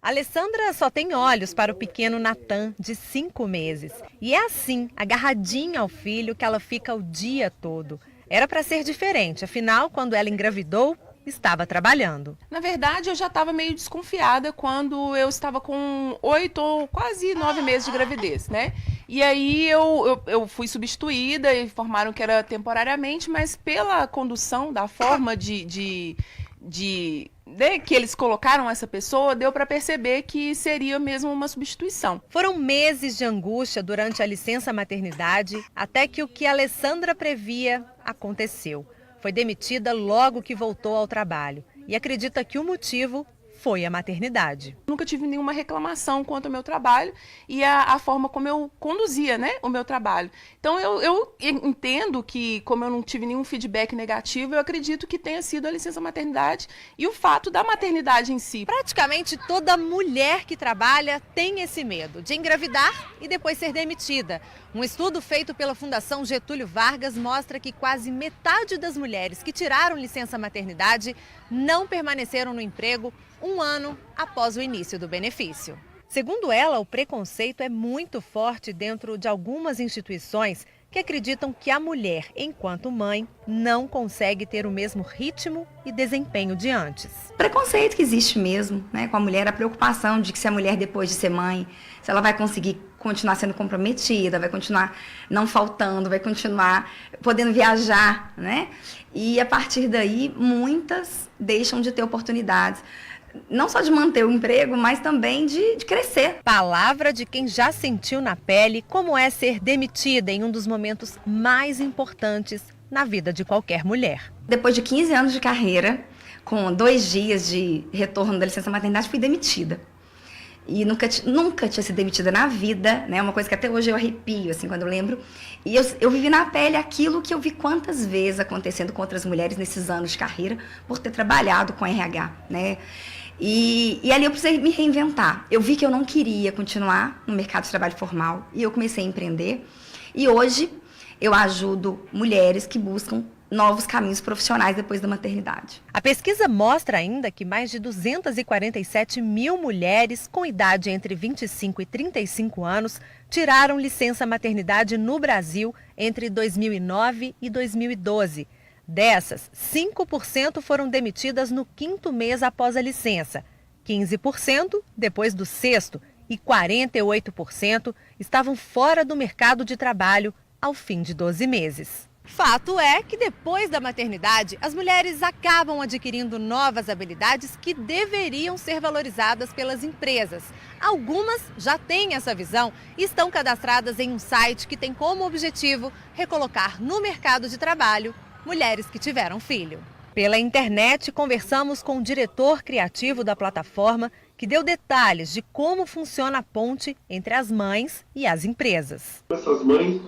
Alessandra só tem olhos para o pequeno Natan, de 5 meses. E é assim, agarradinha ao filho, que ela fica o dia todo. Era para ser diferente, afinal, quando ela engravidou, estava trabalhando. Na verdade, eu já estava meio desconfiada quando eu estava com 8 ou quase 9 meses de gravidez, né? E aí eu fui substituída e informaram que era temporariamente, mas pela condução da forma que eles colocaram essa pessoa, deu para perceber que seria mesmo uma substituição. Foram meses de angústia durante a licença maternidade, até que o que a Alessandra previa aconteceu. Foi demitida logo que voltou ao trabalho e acredita que o motivo foi a maternidade. Nunca tive nenhuma reclamação quanto ao meu trabalho e a forma como eu conduzia, né, o meu trabalho. Então eu entendo que, como eu não tive nenhum feedback negativo, eu acredito que tenha sido a licença maternidade e o fato da maternidade em si. Praticamente toda mulher que trabalha tem esse medo de engravidar e depois ser demitida. Um estudo feito pela Fundação Getúlio Vargas mostra que quase metade das mulheres que tiraram licença maternidade não permaneceram no emprego um ano após o início do benefício. Segundo ela, o preconceito é muito forte dentro de algumas instituições que acreditam que a mulher, enquanto mãe, não consegue ter o mesmo ritmo e desempenho de antes. Preconceito que existe mesmo, né, com a mulher, a preocupação de que se a mulher, depois de ser mãe, se ela vai conseguir continuar sendo comprometida, vai continuar não faltando, vai continuar podendo viajar, né? E a partir daí, muitas deixam de ter oportunidades. Não só de manter o emprego, mas também de crescer. Palavra de quem já sentiu na pele como é ser demitida em um dos momentos mais importantes na vida de qualquer mulher. Depois de 15 anos de carreira, com 2 dias de retorno da licença maternidade, fui demitida. E nunca tinha sido demitida na vida, né? Uma coisa que até hoje eu arrepio, assim, quando eu lembro. E eu vivi na pele aquilo que eu vi quantas vezes acontecendo com outras mulheres nesses anos de carreira, por ter trabalhado com RH, né? E ali eu precisei me reinventar. Eu vi que eu não queria continuar no mercado de trabalho formal e eu comecei a empreender. E hoje eu ajudo mulheres que buscam novos caminhos profissionais depois da maternidade. A pesquisa mostra ainda que mais de 247 mil mulheres com idade entre 25 e 35 anos tiraram licença maternidade no Brasil entre 2009 e 2012. Dessas, 5% foram demitidas no 5º mês após a licença, 15% depois do 6º e 48% estavam fora do mercado de trabalho ao fim de 12 meses. Fato é que depois da maternidade, as mulheres acabam adquirindo novas habilidades que deveriam ser valorizadas pelas empresas. Algumas já têm essa visão e estão cadastradas em um site que tem como objetivo recolocar no mercado de trabalho mulheres que tiveram filho. Pela internet, conversamos com o diretor criativo da plataforma, que deu detalhes de como funciona a ponte entre as mães e as empresas. Essas mães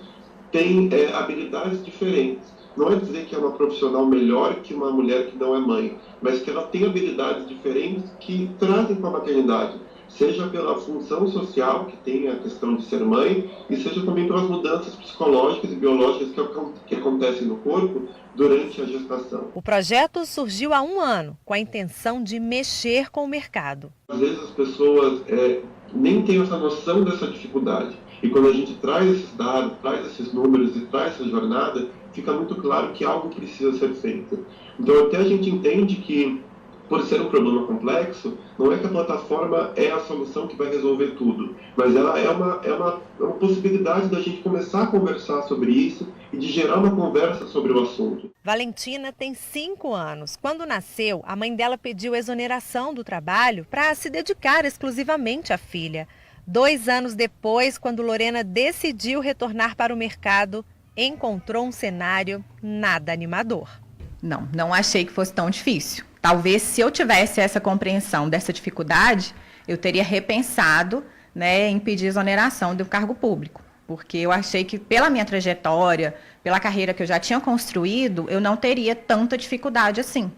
têm habilidades diferentes. Não é dizer que é uma profissional melhor que uma mulher que não é mãe, mas que ela tem habilidades diferentes que trazem com a maternidade, seja pela função social, que tem a questão de ser mãe, e seja também pelas mudanças psicológicas e biológicas que acontecem no corpo durante a gestação. O projeto surgiu há 1 ano, com a intenção de mexer com o mercado. Às vezes as pessoas nem têm essa noção dessa dificuldade. E quando a gente traz esses dados, traz esses números e traz essa jornada, fica muito claro que algo precisa ser feito. Então até a gente entende que, por ser um problema complexo, não é que a plataforma é a solução que vai resolver tudo, mas ela é uma possibilidade da gente começar a conversar sobre isso e de gerar uma conversa sobre o assunto. Valentina tem 5 anos. Quando nasceu, a mãe dela pediu exoneração do trabalho para se dedicar exclusivamente à filha. 2 anos depois, quando Lorena decidiu retornar para o mercado, encontrou um cenário nada animador. Não achei que fosse tão difícil. Talvez se eu tivesse essa compreensão dessa dificuldade, eu teria repensado, né, em pedir exoneração do cargo público. Porque eu achei que pela minha trajetória, pela carreira que eu já tinha construído, eu não teria tanta dificuldade assim.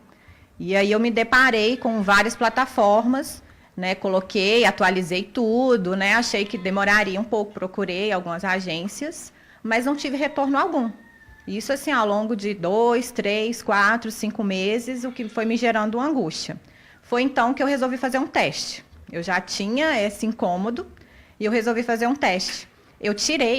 E aí eu me deparei com várias plataformas, né, coloquei, atualizei tudo, né, achei que demoraria um pouco, procurei algumas agências, mas não tive retorno algum. Isso assim ao longo de 2, 3, 4, 5 meses, o que foi me gerando uma angústia. Foi então que eu resolvi fazer um teste. Eu já tinha esse incômodo e eu resolvi fazer um teste. Eu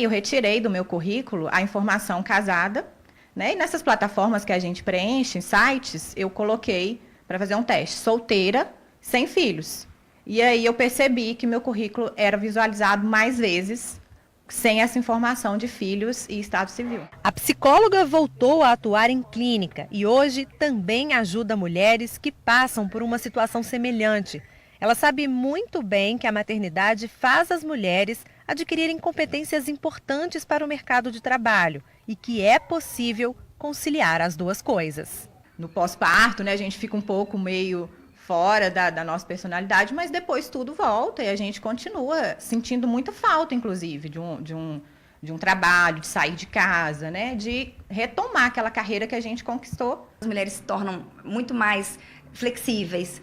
retirei do meu currículo a informação casada, né? E nessas plataformas que a gente preenche, em sites, eu coloquei para fazer um teste, solteira, sem filhos. E aí eu percebi que meu currículo era visualizado mais vezes sem essa informação de filhos e estado civil. A psicóloga voltou a atuar em clínica e hoje também ajuda mulheres que passam por uma situação semelhante. Ela sabe muito bem que a maternidade faz as mulheres adquirirem competências importantes para o mercado de trabalho e que é possível conciliar as duas coisas. No pós-parto, né, a gente fica um pouco meio fora da nossa personalidade, mas depois tudo volta e a gente continua sentindo muita falta, inclusive, de um trabalho, de sair de casa, né? De retomar aquela carreira que a gente conquistou. As mulheres se tornam muito mais flexíveis,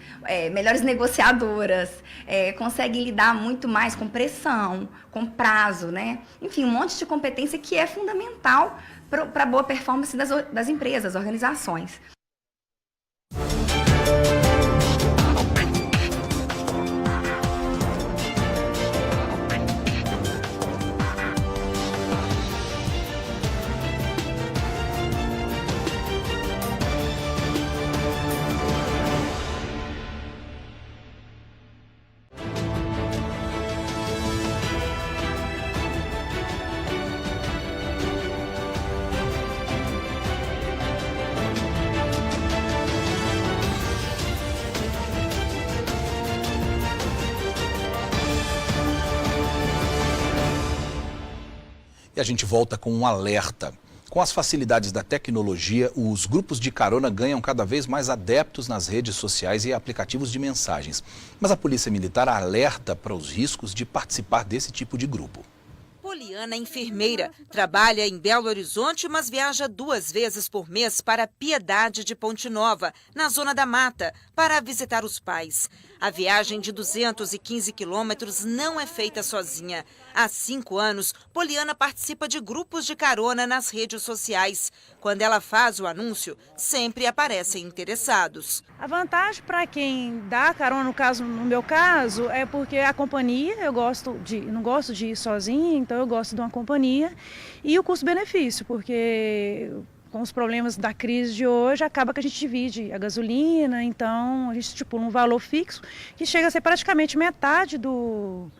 melhores negociadoras, conseguem lidar muito mais com pressão, com prazo, né? Enfim, um monte de competência que é fundamental para a boa performance das empresas, das organizações. E a gente volta com um alerta. Com as facilidades da tecnologia, os grupos de carona ganham cada vez mais adeptos nas redes sociais e aplicativos de mensagens. Mas a Polícia Militar alerta para os riscos de participar desse tipo de grupo. Poliana é enfermeira, trabalha em Belo Horizonte, mas viaja 2 vezes por mês para Piedade de Ponte Nova, na Zona da Mata, para visitar os pais. A viagem de 215 quilômetros não é feita sozinha. Há 5 anos, Poliana participa de grupos de carona nas redes sociais. Quando ela faz o anúncio, sempre aparecem interessados. A vantagem para quem dá carona, no meu caso, é porque a companhia, eu não gosto de ir sozinha, então eu gosto de uma companhia. E o custo-benefício, porque com os problemas da crise de hoje, acaba que a gente divide a gasolina, então a gente estipula um valor fixo que chega a ser praticamente metade do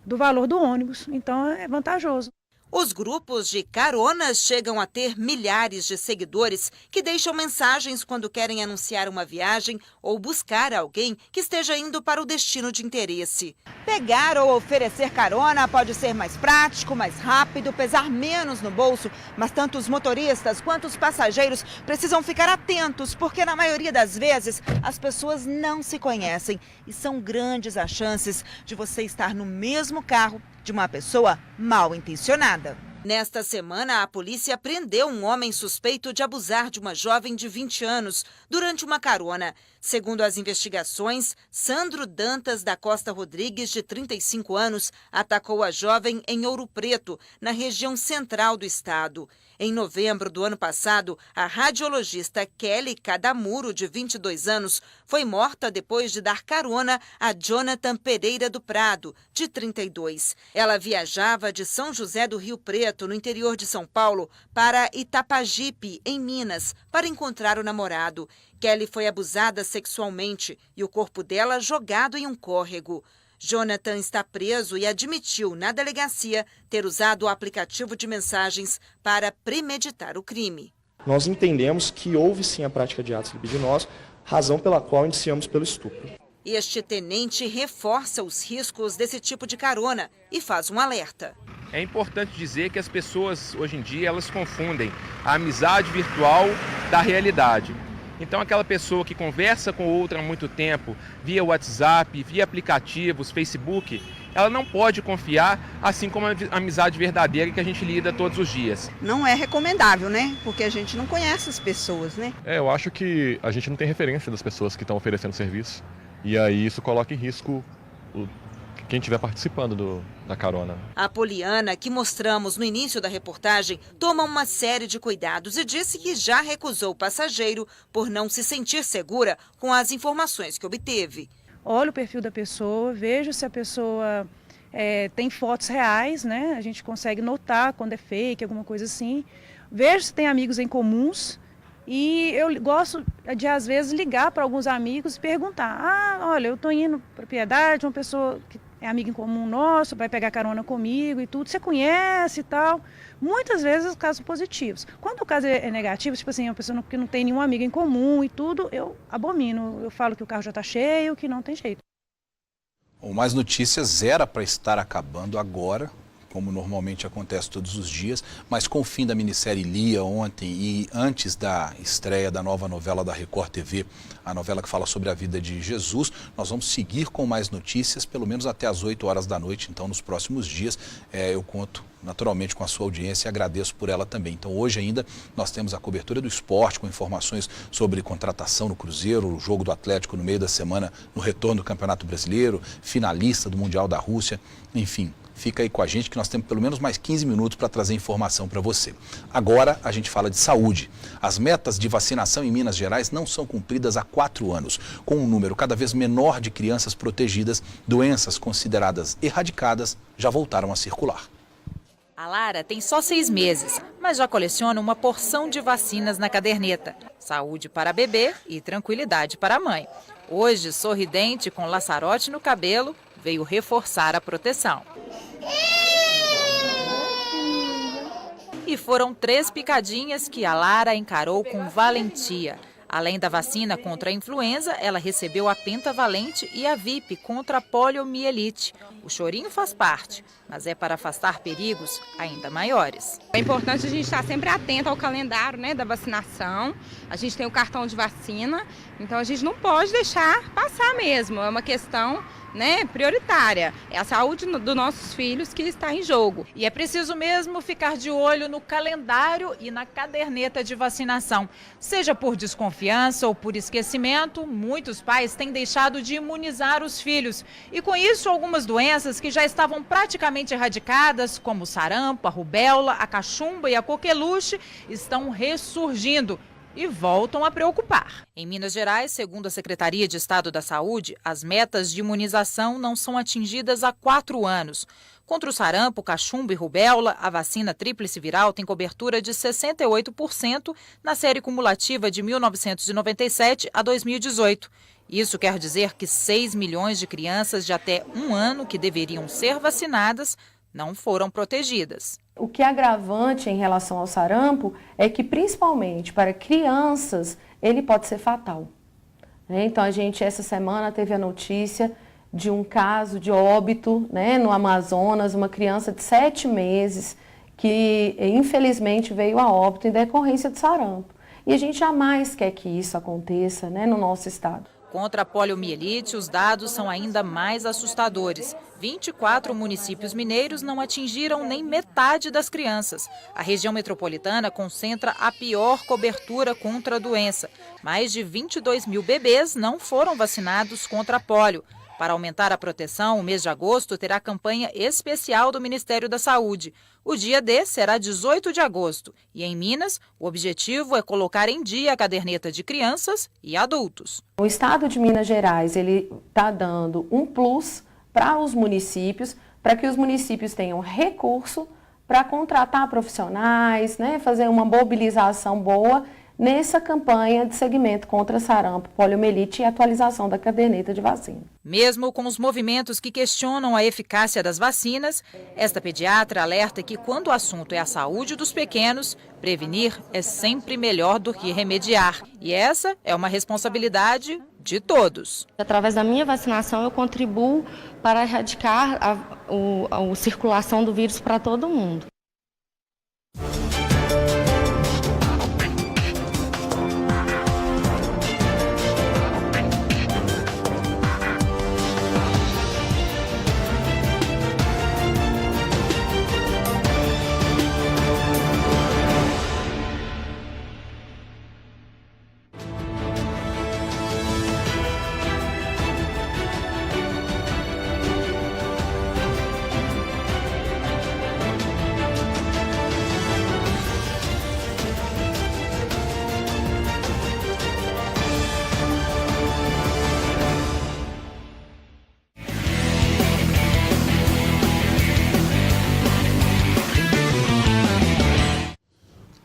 valor do ônibus, então é vantajoso. Os grupos de caronas chegam a ter milhares de seguidores que deixam mensagens quando querem anunciar uma viagem ou buscar alguém que esteja indo para o destino de interesse. Pegar ou oferecer carona pode ser mais prático, mais rápido, pesar menos no bolso, mas tanto os motoristas quanto os passageiros precisam ficar atentos, porque na maioria das vezes as pessoas não se conhecem e são grandes as chances de você estar no mesmo carro de uma pessoa mal intencionada. Nesta semana, a polícia prendeu um homem suspeito de abusar de uma jovem de 20 anos durante uma carona. Segundo as investigações, Sandro Dantas da Costa Rodrigues, de 35 anos, atacou a jovem em Ouro Preto, na região central do estado. Em novembro do ano passado, a radiologista Kelly Cadamuro, de 22 anos, foi morta depois de dar carona a Jonathan Pereira do Prado, de 32. Ela viajava de São José do Rio Preto, no interior de São Paulo, para Itapajipe, em Minas, para encontrar o namorado. Kelly foi abusada sexualmente e o corpo dela jogado em um córrego. Jonathan está preso e admitiu na delegacia ter usado o aplicativo de mensagens para premeditar o crime. Nós entendemos que houve sim a prática de atos libidinosos, razão pela qual iniciamos pelo estupro. Este tenente reforça os riscos desse tipo de carona e faz um alerta. É importante dizer que as pessoas hoje em dia elas confundem a amizade virtual da realidade. Então aquela pessoa que conversa com outra há muito tempo, via WhatsApp, via aplicativos, Facebook, ela não pode confiar, assim como a amizade verdadeira que a gente lida todos os dias. Não é recomendável, né? Porque a gente não conhece as pessoas, né? Eu acho que a gente não tem referência das pessoas que estão oferecendo serviço. E aí isso coloca em risco quem estiver participando da carona. A Poliana, que mostramos no início da reportagem, toma uma série de cuidados e disse que já recusou o passageiro por não se sentir segura com as informações que obteve. Olho o perfil da pessoa, vejo se a pessoa tem fotos reais, né? A gente consegue notar quando é fake, alguma coisa assim. Vejo se tem amigos em comuns. E eu gosto de, às vezes, ligar para alguns amigos e perguntar: olha, eu estou indo para Piedade, uma pessoa que é amiga em comum nosso, vai pegar carona comigo e tudo, você conhece e tal. Muitas vezes, casos positivos. Quando o caso é negativo, tipo assim, uma pessoa que não tem nenhum amigo em comum e tudo, eu abomino. Eu falo que o carro já está cheio, que não tem jeito. O Mais Notícias era para estar acabando agora, como normalmente acontece todos os dias, mas com o fim da minissérie Lia ontem e antes da estreia da nova novela da Record TV, a novela que fala sobre a vida de Jesus, nós vamos seguir com mais notícias, pelo menos até às 8 horas da noite, então nos próximos dias eu conto naturalmente com a sua audiência e agradeço por ela também. Então hoje ainda nós temos a cobertura do esporte com informações sobre contratação no Cruzeiro, o jogo do Atlético no meio da semana, no retorno do Campeonato Brasileiro, finalista do Mundial da Rússia, enfim. Fica aí com a gente que nós temos pelo menos mais 15 minutos para trazer informação para você. Agora a gente fala de saúde. As metas de vacinação em Minas Gerais não são cumpridas há 4 anos. Com um número cada vez menor de crianças protegidas, doenças consideradas erradicadas já voltaram a circular. A Lara tem só 6 meses, mas já coleciona uma porção de vacinas na caderneta. Saúde para bebê e tranquilidade para a mãe. Hoje, sorridente com laçarote no cabelo, veio reforçar a proteção. E foram 3 picadinhas que a Lara encarou com valentia. Além da vacina contra a influenza, ela recebeu a pentavalente e a VIP contra a poliomielite. O chorinho faz parte, mas é para afastar perigos ainda maiores. É importante a gente estar sempre atento ao calendário, né, da vacinação. A gente tem o cartão de vacina, então a gente não pode deixar passar mesmo. É uma questão, né, prioritária. É a saúde dos nossos filhos que está em jogo. E é preciso mesmo ficar de olho no calendário e na caderneta de vacinação. Seja por desconfiança ou por esquecimento, muitos pais têm deixado de imunizar os filhos. E com isso, algumas doenças que já estavam praticamente erradicadas, como o sarampo, a rubéola, a cachumba e a coqueluche, estão ressurgindo e voltam a preocupar. Em Minas Gerais, segundo a Secretaria de Estado da Saúde, as metas de imunização não são atingidas há 4 anos. Contra o sarampo, cachumba e rubéola, a vacina tríplice viral tem cobertura de 68% na série cumulativa de 1997 a 2018. Isso quer dizer que 6 milhões de crianças de até 1 ano que deveriam ser vacinadas não foram protegidas. O que é agravante em relação ao sarampo é que, principalmente para crianças, ele pode ser fatal. Então, a gente, essa semana, teve a notícia de um caso de óbito, né, no Amazonas, uma criança de 7 meses que, infelizmente, veio a óbito em decorrência de sarampo. E a gente jamais quer que isso aconteça, né, no nosso estado. Contra a poliomielite, os dados são ainda mais assustadores. 24 municípios mineiros não atingiram nem metade das crianças. A região metropolitana concentra a pior cobertura contra a doença. Mais de 22 mil bebês não foram vacinados contra a polio. Para aumentar a proteção, o mês de agosto terá campanha especial do Ministério da Saúde. O dia D será 18 de agosto e em Minas, o objetivo é colocar em dia a caderneta de crianças e adultos. O Estado de Minas Gerais está dando um plus para os municípios, para que os municípios tenham recurso para contratar profissionais, né, fazer uma mobilização boa nessa campanha de segmento contra sarampo, poliomielite e atualização da caderneta de vacina. Mesmo com os movimentos que questionam a eficácia das vacinas, esta pediatra alerta que quando o assunto é a saúde dos pequenos, prevenir é sempre melhor do que remediar. E essa é uma responsabilidade de todos. Através da minha vacinação, eu contribuo para erradicar a circulação do vírus para todo mundo.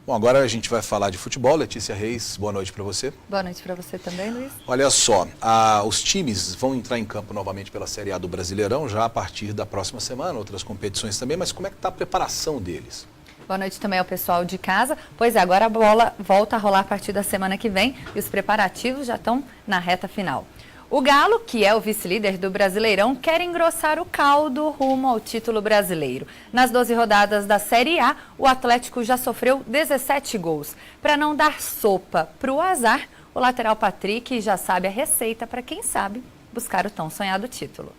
Bom, agora a gente vai falar de futebol. Letícia Reis, boa noite para você. Boa noite para você também, Luiz. Olha só, os times vão entrar em campo novamente pela Série A do Brasileirão já a partir da próxima semana, outras competições também, mas como é que está a preparação deles? Boa noite também ao pessoal de casa. Pois é, agora a bola volta a rolar a partir da semana que vem e os preparativos já estão na reta final. O Galo, que é o vice-líder do Brasileirão, quer engrossar o caldo rumo ao título brasileiro. Nas 12 rodadas da Série A, o Atlético já sofreu 17 gols. Para não dar sopa para o azar, o lateral Patrick já sabe a receita para, quem sabe, buscar o tão sonhado título.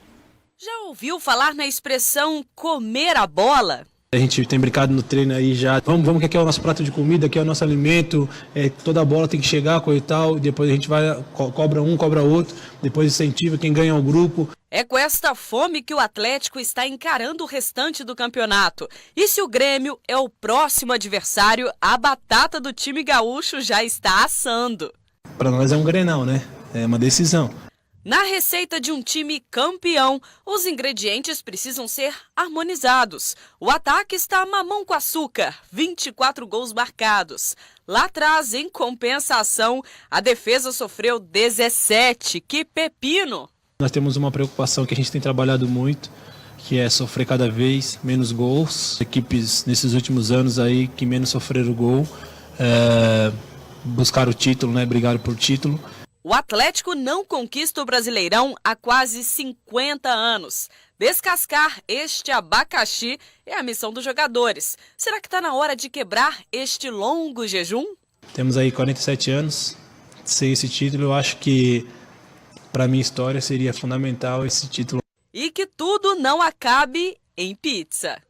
Já ouviu falar na expressão comer a bola? A gente tem brincado no treino aí já, vamos que aqui é o nosso prato de comida, aqui é o nosso alimento, toda a bola tem que chegar, coisa e tal, depois a gente vai, cobra um, cobra outro, depois incentiva quem ganha o grupo. É com esta fome que o Atlético está encarando o restante do campeonato. E se o Grêmio é o próximo adversário, a batata do time gaúcho já está assando. Para nós é um Grenal, né? É uma decisão. Na receita de um time campeão, os ingredientes precisam ser harmonizados. O ataque está mamão com açúcar, 24 gols marcados. Lá atrás, em compensação, a defesa sofreu 17. Que pepino! Nós temos uma preocupação que a gente tem trabalhado muito, que é sofrer cada vez menos gols. Equipes nesses últimos anos aí que menos sofreram gol, buscaram o título, né? Brigaram por título. O Atlético não conquista o Brasileirão há quase 50 anos. Descascar este abacaxi é a missão dos jogadores. Será que está na hora de quebrar este longo jejum? Temos aí 47 anos. Sem esse título, eu acho que para a minha história seria fundamental esse título. E que tudo não acabe em pizza.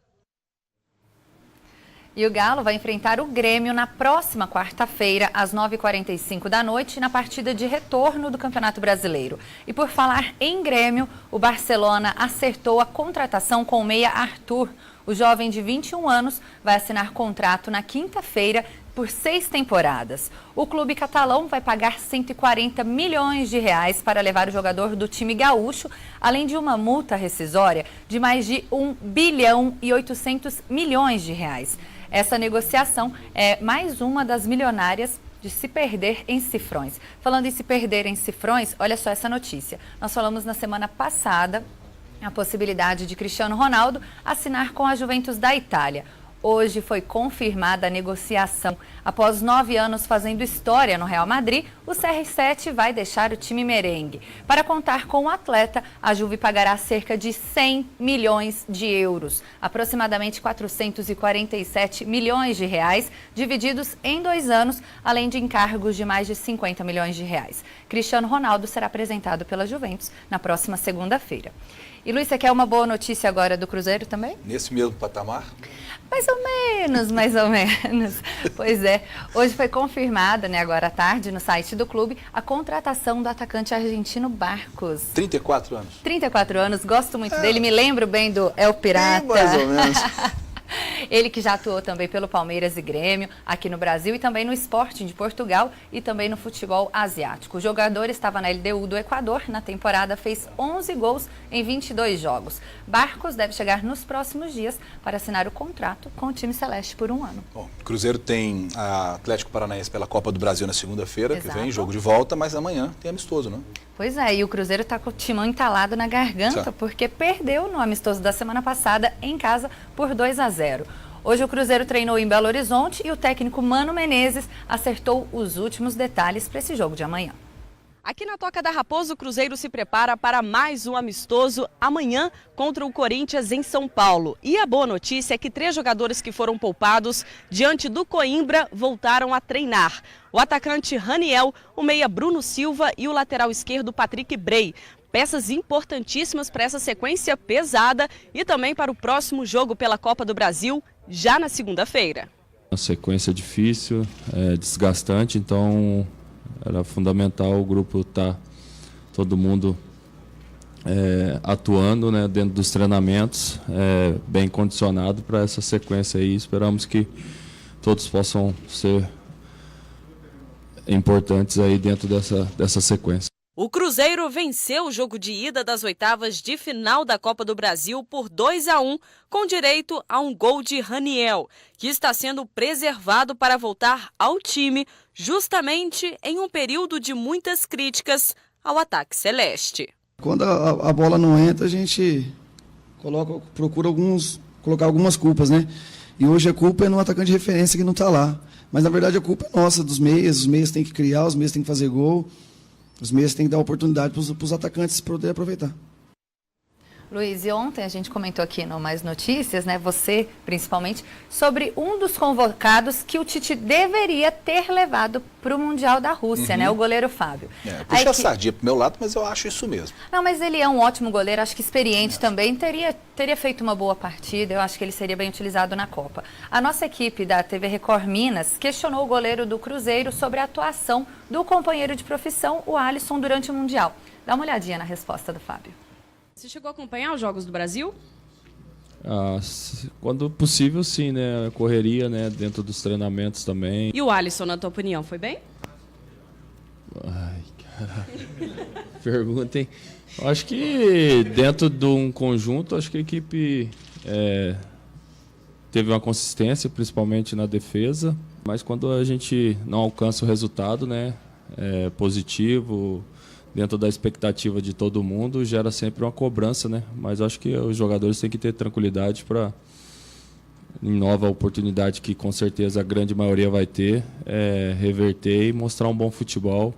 E o Galo vai enfrentar o Grêmio na próxima quarta-feira, às 9h45 da noite, na partida de retorno do Campeonato Brasileiro. E por falar em Grêmio, o Barcelona acertou a contratação com o meia Arthur. O jovem de 21 anos vai assinar contrato na quinta-feira por 6 temporadas. O clube catalão vai pagar 140 milhões de reais para levar o jogador do time gaúcho, além de uma multa rescisória de mais de 1 bilhão e 800 milhões de reais. Essa negociação é mais uma das milionárias de se perder em cifrões. Falando em se perder em cifrões, olha só essa notícia. Nós falamos na semana passada a possibilidade de Cristiano Ronaldo assinar com a Juventus da Itália. Hoje foi confirmada a negociação. Após 9 anos fazendo história no Real Madrid, o CR7 vai deixar o time merengue. Para contar com o atleta, a Juve pagará cerca de 100 milhões de euros, aproximadamente 447 milhões de reais, divididos em 2 anos, além de encargos de mais de 50 milhões de reais. Cristiano Ronaldo será apresentado pela Juventus na próxima segunda-feira. E Luiz, você quer uma boa notícia agora do Cruzeiro também? Nesse mesmo patamar? Mais ou menos, mais ou menos. Pois é, hoje foi confirmada, né, agora à tarde, no site do clube, a contratação do atacante argentino Barcos. 34 anos. 34 anos, gosto muito dele, me lembro bem do El Pirata. Mais ou menos. Ele que já atuou também pelo Palmeiras e Grêmio, aqui no Brasil e também no Sporting de Portugal e também no futebol asiático. O jogador estava na LDU do Equador, na temporada fez 11 gols em 22 jogos. Barcos deve chegar nos próximos dias para assinar o contrato com o time celeste por 1 ano. Bom, Cruzeiro tem a Atlético Paranaense pela Copa do Brasil na segunda-feira, que vem, jogo de volta, mas amanhã tem amistoso, né? Pois é, e o Cruzeiro está com o timão entalado na garganta, porque perdeu no amistoso da semana passada em casa por 2-0. Hoje o Cruzeiro treinou em Belo Horizonte e o técnico Mano Menezes acertou os últimos detalhes para esse jogo de amanhã. Aqui na Toca da Raposa, o Cruzeiro se prepara para mais um amistoso amanhã contra o Corinthians em São Paulo. E a boa notícia é que 3 jogadores que foram poupados diante do Coimbra voltaram a treinar. O atacante Raniel, o meia Bruno Silva e o lateral esquerdo Patrick Bray. Peças importantíssimas para essa sequência pesada e também para o próximo jogo pela Copa do Brasil, já na segunda-feira. Uma sequência difícil, desgastante, então era fundamental o grupo estar todo mundo atuando, né, dentro dos treinamentos, bem condicionado para essa sequência aí. Esperamos que todos possam ser importantes aí dentro dessa sequência. O Cruzeiro venceu o jogo de ida das oitavas de final da Copa do Brasil por 2-1, com direito a um gol de Raniel, que está sendo preservado para voltar ao time, justamente em um período de muitas críticas ao ataque celeste. Quando a bola não entra, a gente procura colocar algumas culpas, né? E hoje a culpa é no atacante de referência que não está lá. Mas na verdade a culpa é nossa, dos meias, os meias têm que criar, os meias têm que fazer gol. Os meias têm que dar oportunidade para os atacantes poderem aproveitar. Luiz, e ontem a gente comentou aqui no Mais Notícias, né, você principalmente, sobre um dos convocados que o Tite deveria ter levado para o Mundial da Rússia, né, o goleiro Fábio. Puxa a sardinha pro meu lado, mas eu acho isso mesmo. Não, mas ele é um ótimo goleiro, acho que experiente também, teria feito uma boa partida, eu acho que ele seria bem utilizado na Copa. A nossa equipe da TV Record Minas questionou o goleiro do Cruzeiro sobre a atuação do companheiro de profissão, o Alisson, durante o Mundial. Dá uma olhadinha na resposta do Fábio. Você chegou a acompanhar os Jogos do Brasil? Quando possível, sim, né? Correria, né? Dentro dos treinamentos também. E o Alisson, na tua opinião, foi bem? Ai, caralho. Perguntem. Acho que dentro de um conjunto, acho que a equipe teve uma consistência, principalmente na defesa. Mas quando a gente não alcança o resultado, né? Positivo, dentro da expectativa de todo mundo, gera sempre uma cobrança, né? Mas acho que os jogadores têm que ter tranquilidade para, em nova oportunidade, que com certeza a grande maioria vai ter, reverter e mostrar um bom futebol.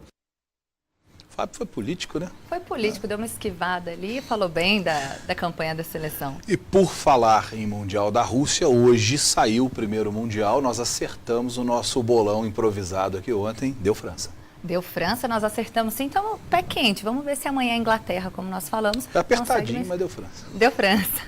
O Fábio foi político, né? Foi político, deu uma esquivada ali e falou bem da campanha da seleção. E por falar em Mundial da Rússia, hoje saiu o primeiro Mundial, nós acertamos o nosso bolão improvisado aqui ontem, deu França. Deu França, nós acertamos sim, então pé quente. Vamos ver se amanhã é Inglaterra, como nós falamos. É apertadinho, mas deu França. Deu França.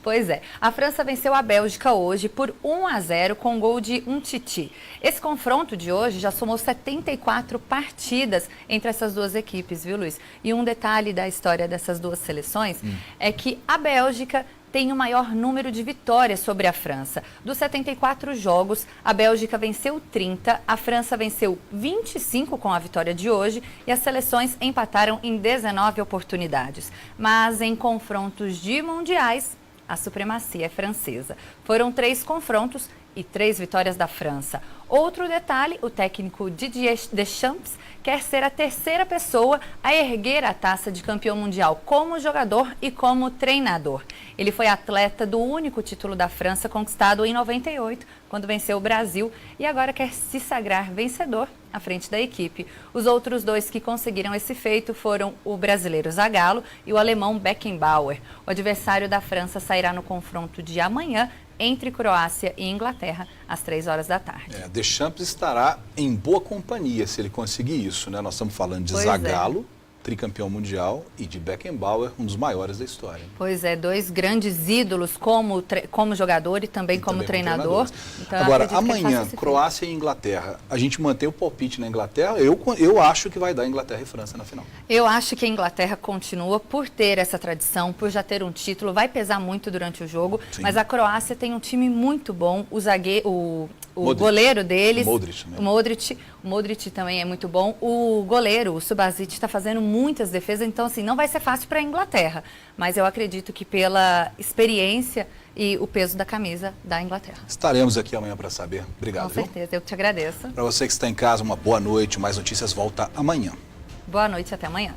Pois é, a França venceu a Bélgica hoje por 1-0 com gol de Umtiti. Esse confronto de hoje já somou 74 partidas entre essas duas equipes, viu, Luiz? E um detalhe da história dessas duas seleções é que a Bélgica tem o maior número de vitórias sobre a França. Dos 74 jogos, a Bélgica venceu 30, a França venceu 25 com a vitória de hoje e as seleções empataram em 19 oportunidades. Mas em confrontos de mundiais, a supremacia é francesa. Foram 3 confrontos e 3 vitórias da França. Outro detalhe, o técnico Didier Deschamps quer ser a terceira pessoa a erguer a taça de campeão mundial como jogador e como treinador. Ele foi atleta do único título da França conquistado em 98, quando venceu o Brasil, e agora quer se sagrar vencedor à frente da equipe. Os outros 2 que conseguiram esse feito foram o brasileiro Zagallo e o alemão Beckenbauer. O adversário da França sairá no confronto de amanhã entre Croácia e Inglaterra, às 3 horas da tarde. Deschamps estará em boa companhia se ele conseguir isso, né? Nós estamos falando de Zagallo, tricampeão mundial, e de Beckenbauer, um dos maiores da história. Pois é, 2 grandes ídolos como jogador e também como treinador. Então, agora, amanhã, Croácia e Inglaterra, a gente mantém o palpite na Inglaterra? Eu acho que vai dar Inglaterra e França na final. Eu acho que a Inglaterra continua por ter essa tradição, por já ter um título, vai pesar muito durante o jogo, mas a Croácia tem um time muito bom, o goleiro deles, o Modric também é muito bom, o goleiro, o Subasic, está fazendo muitas defesas, então assim, não vai ser fácil para a Inglaterra, mas eu acredito que pela experiência e o peso da camisa da Inglaterra. Estaremos aqui amanhã para saber. Obrigado. Com certeza, eu te agradeço. Para você que está em casa, uma boa noite, Mais Notícias volta amanhã. Boa noite, até amanhã.